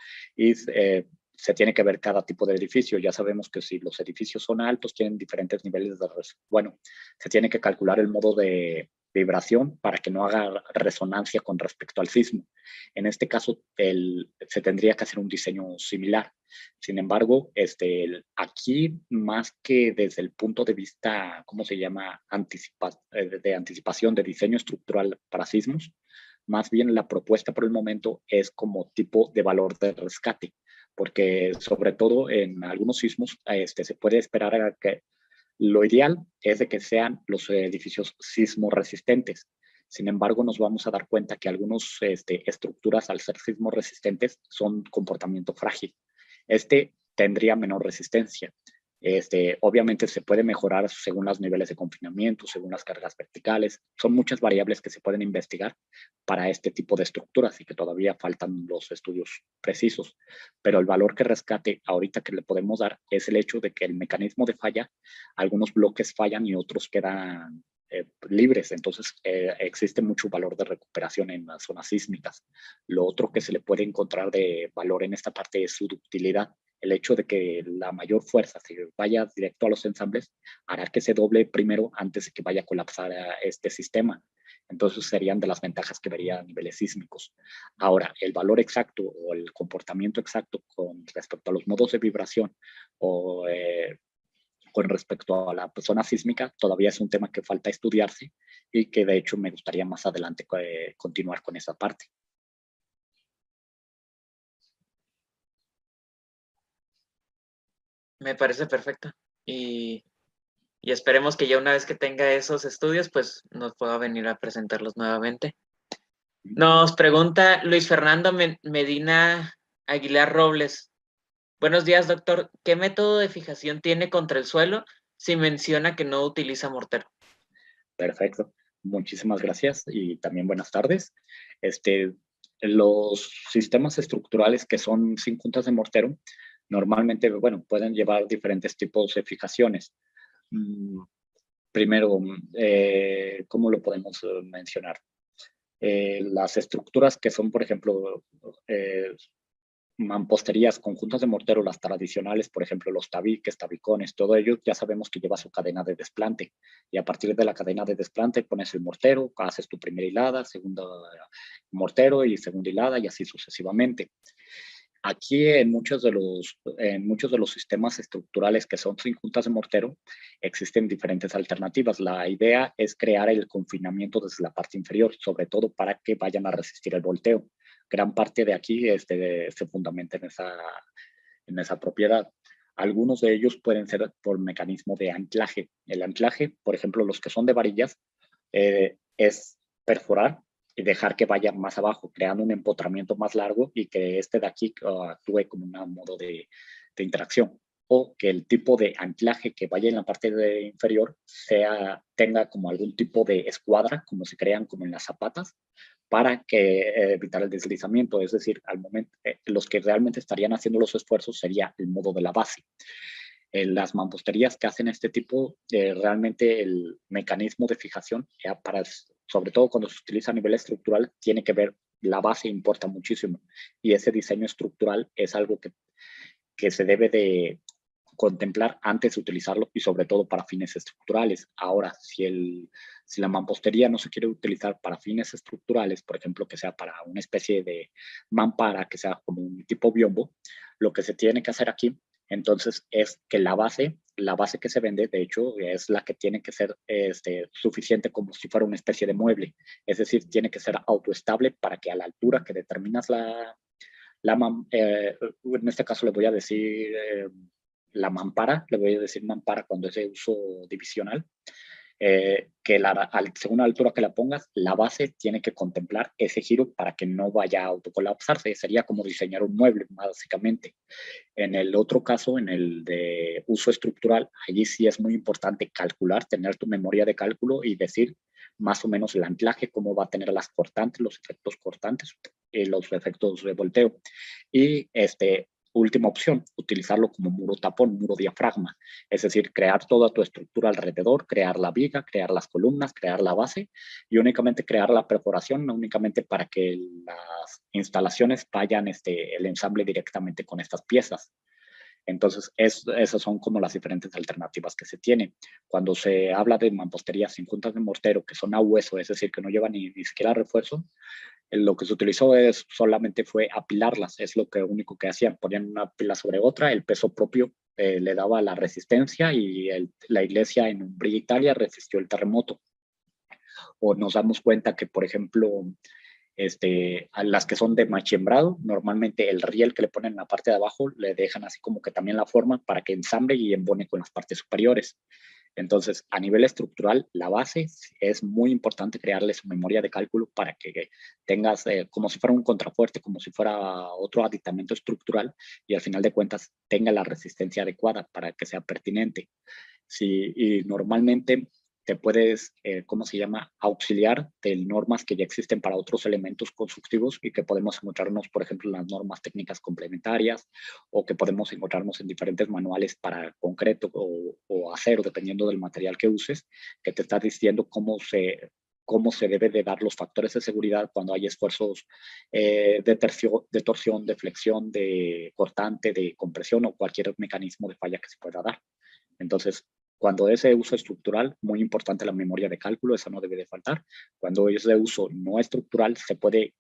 se tiene que ver cada tipo de edificio. Ya sabemos que si los edificios son altos, tienen diferentes niveles de bueno, se tiene que calcular el modo de vibración para que no haga resonancia con respecto al sismo. En este caso, se tendría que hacer un diseño similar. Sin embargo, aquí, más que desde el punto de vista, ¿cómo se llama? De anticipación de diseño estructural para sismos, más bien la propuesta por el momento es como tipo de valor de rescate, porque sobre todo en algunos sismos se puede esperar a que lo ideal es de que sean los edificios sismo resistentes. Sin embargo, nos vamos a dar cuenta que algunas estructuras, al ser sismo resistentes, son comportamiento frágil. Tendría menor resistencia. Obviamente se puede mejorar según los niveles de confinamiento, según las cargas verticales. Son muchas variables que se pueden investigar para este tipo de estructuras y que todavía faltan los estudios precisos. Pero el valor que rescate ahorita que le podemos dar es el hecho de que el mecanismo de falla, algunos bloques fallan y otros quedan libres. Entonces existe mucho valor de recuperación en las zonas sísmicas. Lo otro que se le puede encontrar de valor en esta parte es su ductilidad. El hecho de que la mayor fuerza se vaya directo a los ensambles hará que se doble primero antes de que vaya a colapsar este sistema. Entonces serían de las ventajas que vería a niveles sísmicos. Ahora, el valor exacto o el comportamiento exacto con respecto a los modos de vibración o con respecto a la zona sísmica todavía es un tema que falta estudiarse y que de hecho me gustaría más adelante continuar con esa parte. Me parece perfecto. Y esperemos que ya una vez que tenga esos estudios, pues nos pueda venir a presentarlos nuevamente. Nos pregunta Luis Fernando Medina Aguilar Robles. Buenos días, doctor. ¿Qué método de fijación tiene contra el suelo si menciona que no utiliza mortero? Perfecto. Muchísimas gracias y también buenas tardes. Los sistemas estructurales que son sin juntas de mortero normalmente, bueno, pueden llevar diferentes tipos de fijaciones. Primero, ¿cómo lo podemos mencionar? Las estructuras que son, por ejemplo, mamposterías, conjuntos de mortero, las tradicionales, por ejemplo, los tabiques, tabicones, todo ello ya sabemos que lleva su cadena de desplante. Y a partir de la cadena de desplante pones el mortero, haces tu primera hilada, segunda mortero y segunda hilada y así sucesivamente. Aquí en muchos de los sistemas estructurales que son sin juntas de mortero existen diferentes alternativas. La idea es crear el confinamiento desde la parte inferior, sobre todo para que vayan a resistir el volteo. Gran parte de aquí se fundamenta en esa propiedad. Algunos de ellos pueden ser por mecanismo de anclaje. El anclaje, por ejemplo, los que son de varillas, es perforar y dejar que vaya más abajo, creando un empotramiento más largo y que de aquí actúe como un modo de interacción. O que el tipo de anclaje que vaya en la parte inferior tenga como algún tipo de escuadra, como se crean como en las zapatas, para evitar el deslizamiento. Es decir, al momento, los que realmente estarían haciendo los esfuerzos sería el modo de la base. Las mamposterías que hacen este tipo, realmente el mecanismo de fijación, sobre todo cuando se utiliza a nivel estructural, tiene que ver, la base importa muchísimo. Y ese diseño estructural es algo que se debe de contemplar antes de utilizarlo y sobre todo para fines estructurales. Ahora, si la mampostería no se quiere utilizar para fines estructurales, por ejemplo, que sea para una especie de mampara, que sea como un tipo biombo, lo que se tiene que hacer aquí, entonces, es que la base que se vende, de hecho, es la que tiene que ser suficiente como si fuera una especie de mueble. Es decir, tiene que ser autoestable para que a la altura que determinas en este caso le voy a decir la mampara, le voy a decir mampara cuando es de uso divisional, que según la altura que la pongas, la base tiene que contemplar ese giro para que no vaya a autocolapsarse. Sería como diseñar un mueble, básicamente. En el otro caso, en el de uso estructural, allí sí es muy importante calcular, tener tu memoria de cálculo y decir más o menos el anclaje, cómo va a tener las cortantes, los efectos cortantes, los efectos de volteo. Y última opción, utilizarlo como muro tapón, muro diafragma. Es decir, crear toda tu estructura alrededor, crear la viga, crear las columnas, crear la base y únicamente crear la perforación, no únicamente para que las instalaciones vayan el ensamble directamente con estas piezas. Entonces, esas son como las diferentes alternativas que se tienen. Cuando se habla de mampostería sin juntas de mortero, que son a hueso, es decir, que no llevan ni siquiera refuerzo, lo que se utilizó solamente fue apilarlas, es lo único que hacían, ponían una pila sobre otra, el peso propio le daba la resistencia y la iglesia en Umbría, Italia, resistió el terremoto. O nos damos cuenta que, por ejemplo, a las que son de machembrado, normalmente el riel que le ponen en la parte de abajo le dejan así como que también la forma para que ensamble y embone con las partes superiores. Entonces, a nivel estructural, la base es muy importante crearle su memoria de cálculo para que tengas como si fuera un contrafuerte, como si fuera otro aditamento estructural y al final de cuentas tenga la resistencia adecuada para que sea pertinente. Sí, y normalmente te puedes, ¿cómo se llama?, auxiliar de normas que ya existen para otros elementos constructivos y que podemos encontrarnos, por ejemplo, en las normas técnicas complementarias o que podemos encontrarnos en diferentes manuales para concreto o acero, dependiendo del material que uses, que te está diciendo cómo se debe de dar los factores de seguridad cuando hay esfuerzos de torsión, de flexión, de cortante, de compresión o cualquier mecanismo de falla que se pueda dar. Entonces, cuando es de uso estructural, muy importante la memoria de cálculo, eso no debe de faltar. Cuando es de uso no estructural, se puede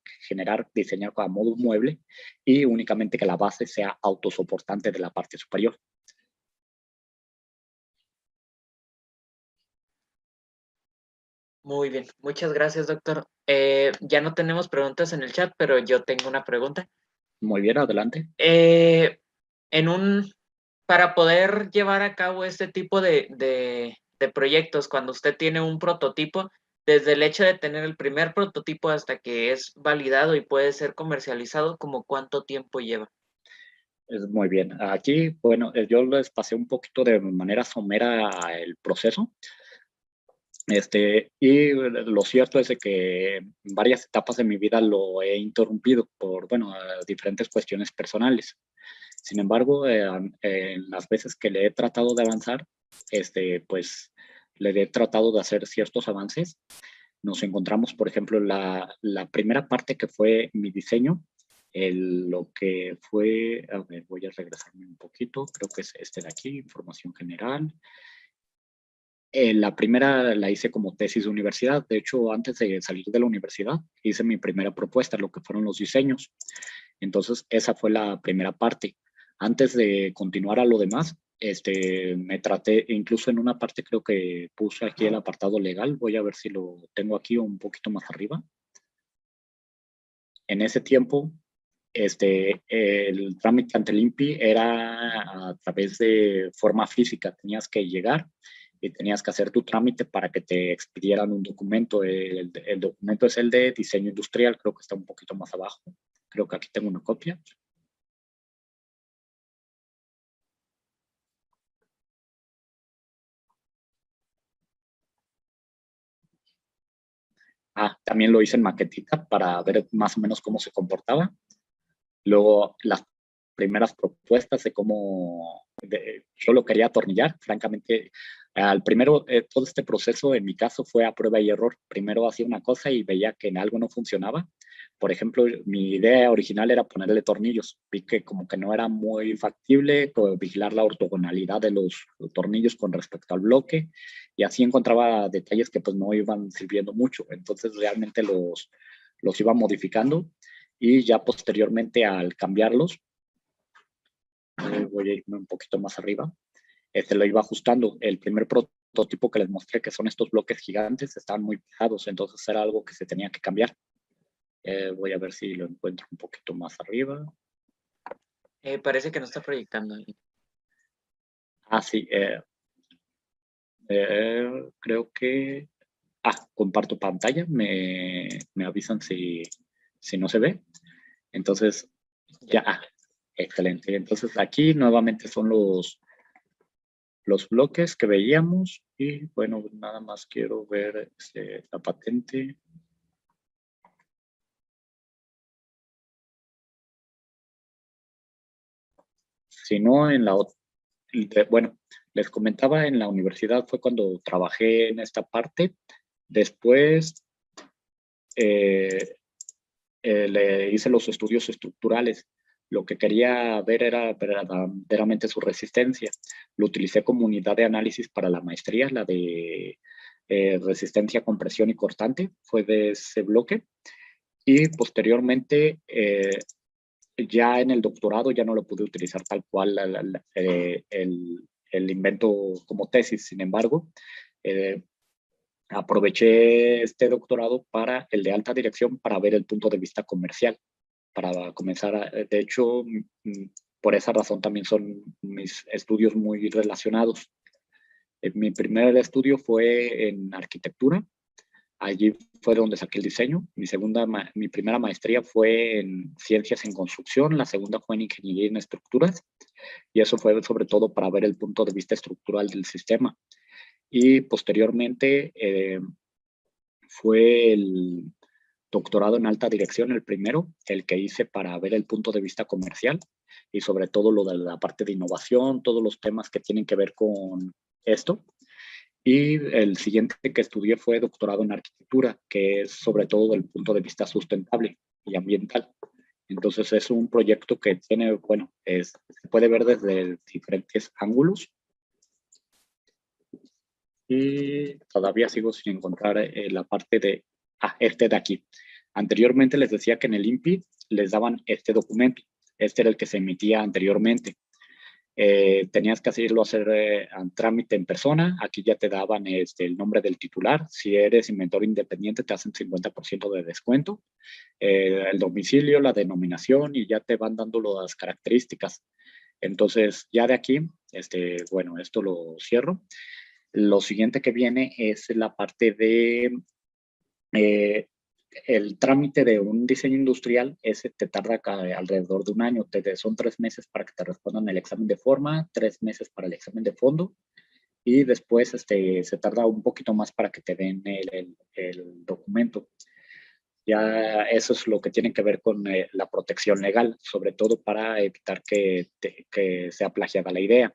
diseñar a modo mueble y únicamente que la base sea autosoportante de la parte superior. Muy bien, muchas gracias, doctor. Ya no tenemos preguntas en el chat, pero yo tengo una pregunta. Muy bien, adelante. Para poder llevar a cabo este tipo de proyectos, cuando usted tiene un prototipo, desde el hecho de tener el primer prototipo hasta que es validado y puede ser comercializado, ¿como cuánto tiempo lleva? Muy bien. Aquí, bueno, yo les pasé un poquito de manera somera el proceso. Y lo cierto es de que en varias etapas de mi vida lo he interrumpido por, bueno, diferentes cuestiones personales. Sin embargo, en las veces que le he tratado de avanzar, pues le he tratado de hacer ciertos avances. Nos encontramos, por ejemplo, la primera parte que fue mi diseño, lo que fue, a ver, voy a regresarme un poquito, creo que es este de aquí, información general. La primera la hice como tesis de universidad. De hecho, antes de salir de la universidad, hice mi primera propuesta, lo que fueron los diseños. Entonces, esa fue la primera parte. Antes de continuar a lo demás, me traté, incluso en una parte creo que puse aquí el apartado legal. Voy a ver si lo tengo aquí un poquito más arriba. En ese tiempo, el trámite ante el INPI era a través de forma física. Tenías que llegar y tenías que hacer tu trámite para que te expidieran un documento. El documento es el de diseño industrial, creo que está un poquito más abajo. Creo que aquí tengo una copia. También lo hice en maquetita para ver más o menos cómo se comportaba. Luego, las primeras propuestas de cómo yo lo quería atornillar, francamente, al primero, todo este proceso en mi caso fue a prueba y error. Primero hacía una cosa y veía que en algo no funcionaba. Por ejemplo, mi idea original era ponerle tornillos. Vi que como que no era muy factible vigilar la ortogonalidad de los tornillos con respecto al bloque y así encontraba detalles que pues no iban sirviendo mucho. Entonces realmente los iba modificando y ya posteriormente al cambiarlos, voy a irme un poquito más arriba, lo iba ajustando. El primer prototipo que les mostré, que son estos bloques gigantes, estaban muy pesados, entonces era algo que se tenía que cambiar. Voy a ver si lo encuentro un poquito más arriba. Parece que no está proyectando. Sí. Creo que... comparto pantalla. Me avisan si no se ve. Entonces, ya. Excelente. Entonces, aquí nuevamente son los bloques que veíamos y bueno, nada más quiero ver la patente. sino en la otra. Bueno, les comentaba, en la universidad fue cuando trabajé en esta parte. Después le hice los estudios estructurales. Lo que quería ver era verdaderamente su resistencia. Lo utilicé como unidad de análisis para la maestría, la de resistencia, compresión y cortante. Fue de ese bloque. Y posteriormente, ya en el doctorado ya no lo pude utilizar tal cual el invento como tesis. Sin embargo, aproveché este doctorado para el de alta dirección para ver el punto de vista comercial, para comenzar de hecho, por esa razón también son mis estudios muy relacionados. Mi primer estudio fue en arquitectura. Allí fue donde saqué el diseño. Mi primera maestría fue en ciencias en construcción, la segunda fue en ingeniería en estructuras, y eso fue sobre todo para ver el punto de vista estructural del sistema. Y posteriormente fue el doctorado en alta dirección, el primero, el que hice para ver el punto de vista comercial y sobre todo lo de la parte de innovación, todos los temas que tienen que ver con esto. Y el siguiente que estudié fue doctorado en arquitectura, que es sobre todo del punto de vista sustentable y ambiental. Entonces es un proyecto que tiene, bueno, se puede ver desde diferentes ángulos. Y todavía sigo sin encontrar la parte de, este de aquí. Anteriormente les decía que en el INPI les daban este documento. Este era el que se emitía anteriormente. Tenías que hacerlo un trámite en persona. Aquí ya te daban el nombre del titular. Si eres inventor independiente, te hacen 50% de descuento. El domicilio, la denominación, y ya te van dando las características. Entonces, ya de aquí, bueno, esto lo cierro. Lo siguiente que viene es la parte de el trámite de un diseño industrial. Ese te tarda alrededor de un año. Son 3 meses para que te respondan el examen de forma, 3 meses para el examen de fondo, y después se tarda un poquito más para que te den el documento. Ya eso es lo que tiene que ver con la protección legal, sobre todo para evitar que sea plagiada la idea.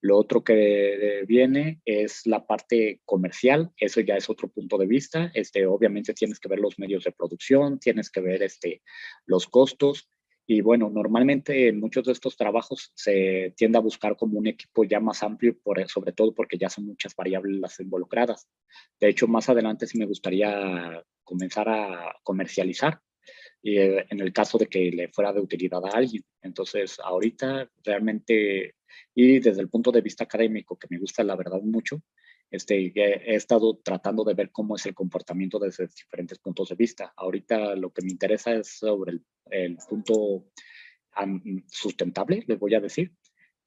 Lo otro que viene es la parte comercial. Eso ya es otro punto de vista. Obviamente tienes que ver los medios de producción, tienes que ver los costos. Y bueno, normalmente en muchos de estos trabajos se tiende a buscar como un equipo ya más amplio, sobre todo porque ya son muchas variables las involucradas. De hecho, más adelante sí me gustaría comenzar a comercializar, y en el caso de que le fuera de utilidad a alguien. Entonces, ahorita realmente, y desde el punto de vista académico, que me gusta la verdad mucho, he estado tratando de ver cómo es el comportamiento desde diferentes puntos de vista. Ahorita lo que me interesa es sobre el punto sustentable, les voy a decir,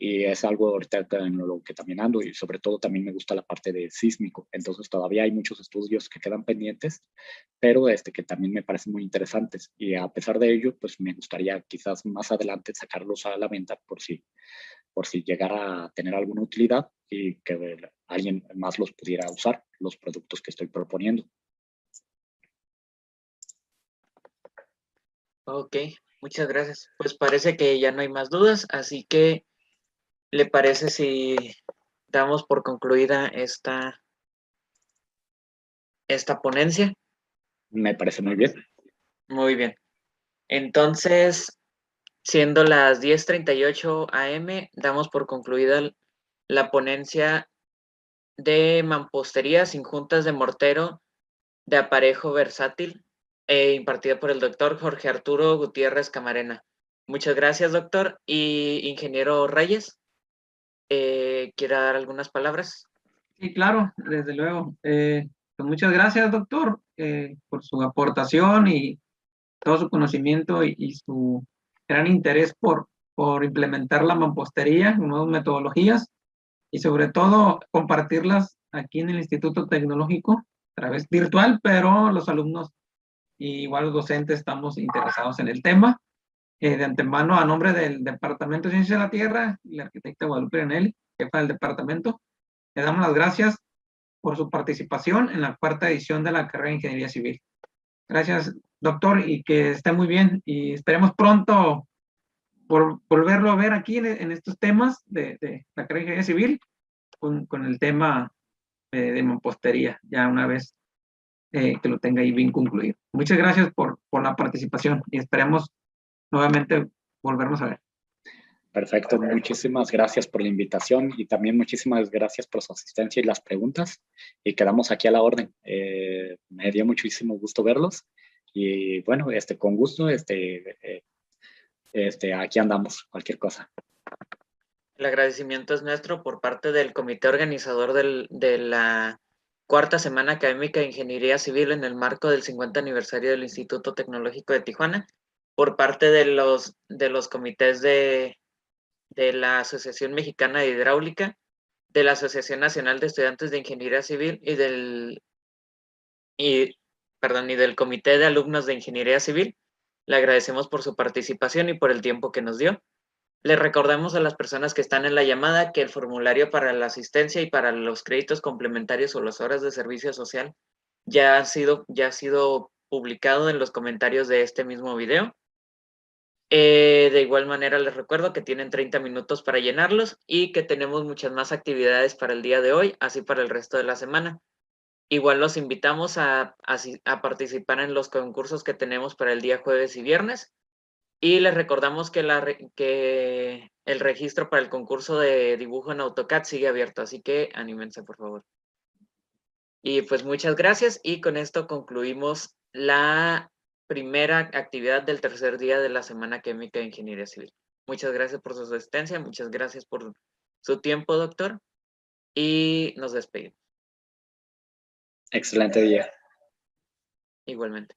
y es algo ahorita en lo que también ando, y sobre todo también me gusta la parte de sísmico. Entonces todavía hay muchos estudios que quedan pendientes, pero que también me parecen muy interesantes, y a pesar de ello, pues me gustaría quizás más adelante sacarlos a la venta por si llegara a tener alguna utilidad y que alguien más los pudiera usar, los productos que estoy proponiendo. Ok, muchas gracias. Pues parece que ya no hay más dudas, así que ¿le parece si damos por concluida esta ponencia? Me parece muy bien. Muy bien. Entonces, siendo las 10:38 AM, damos por concluida la ponencia de mampostería sin juntas de mortero de aparejo versátil, impartida por el doctor Jorge Arturo Gutiérrez Camarena. Muchas gracias, doctor. Y ingeniero Reyes, ¿quiere dar algunas palabras? Sí, claro, desde luego. Pues muchas gracias, doctor, por su aportación y todo su conocimiento y su gran interés por implementar la mampostería, nuevas metodologías, y sobre todo compartirlas aquí en el Instituto Tecnológico a través virtual, pero los alumnos y igual los docentes estamos interesados en el tema. De antemano, a nombre del Departamento de Ciencias de la Tierra y la arquitecta Guadalupe Renelli, jefa del departamento, le damos las gracias por su participación en la 4ª edición de la carrera de Ingeniería Civil. Gracias, doctor, y que esté muy bien, y esperemos pronto por volverlo a ver aquí en estos temas de la carrera de ingeniería civil con el tema de mampostería, ya una vez que lo tenga ahí bien concluido. Muchas gracias por la participación y esperemos nuevamente volvernos a ver. Perfecto, muchísimas gracias por la invitación y también muchísimas gracias por su asistencia y las preguntas. Y quedamos aquí a la orden. Me dio muchísimo gusto verlos y bueno, con gusto, aquí andamos, cualquier cosa. El agradecimiento es nuestro por parte del comité organizador de la cuarta semana académica de Ingeniería Civil en el marco del 50 aniversario del Instituto Tecnológico de Tijuana, por parte de los comités de la Asociación Mexicana de Hidráulica, de la Asociación Nacional de Estudiantes de Ingeniería Civil y del Comité de Alumnos de Ingeniería Civil. Le agradecemos por su participación y por el tiempo que nos dio. Les recordamos a las personas que están en la llamada que el formulario para la asistencia y para los créditos complementarios o las horas de servicio social ya ha sido publicado en los comentarios de este mismo video. De igual manera les recuerdo que tienen 30 minutos para llenarlos y que tenemos muchas más actividades para el día de hoy, así para el resto de la semana. Igual los invitamos a participar en los concursos que tenemos para el día jueves y viernes. Y les recordamos que el registro para el concurso de dibujo en AutoCAD sigue abierto, así que anímense, por favor. Y pues muchas gracias y con esto concluimos la primera actividad del tercer día de la Semana Académica de Ingeniería Civil. Muchas gracias por su asistencia, muchas gracias por su tiempo, doctor, y nos despedimos. Excelente día. Igualmente.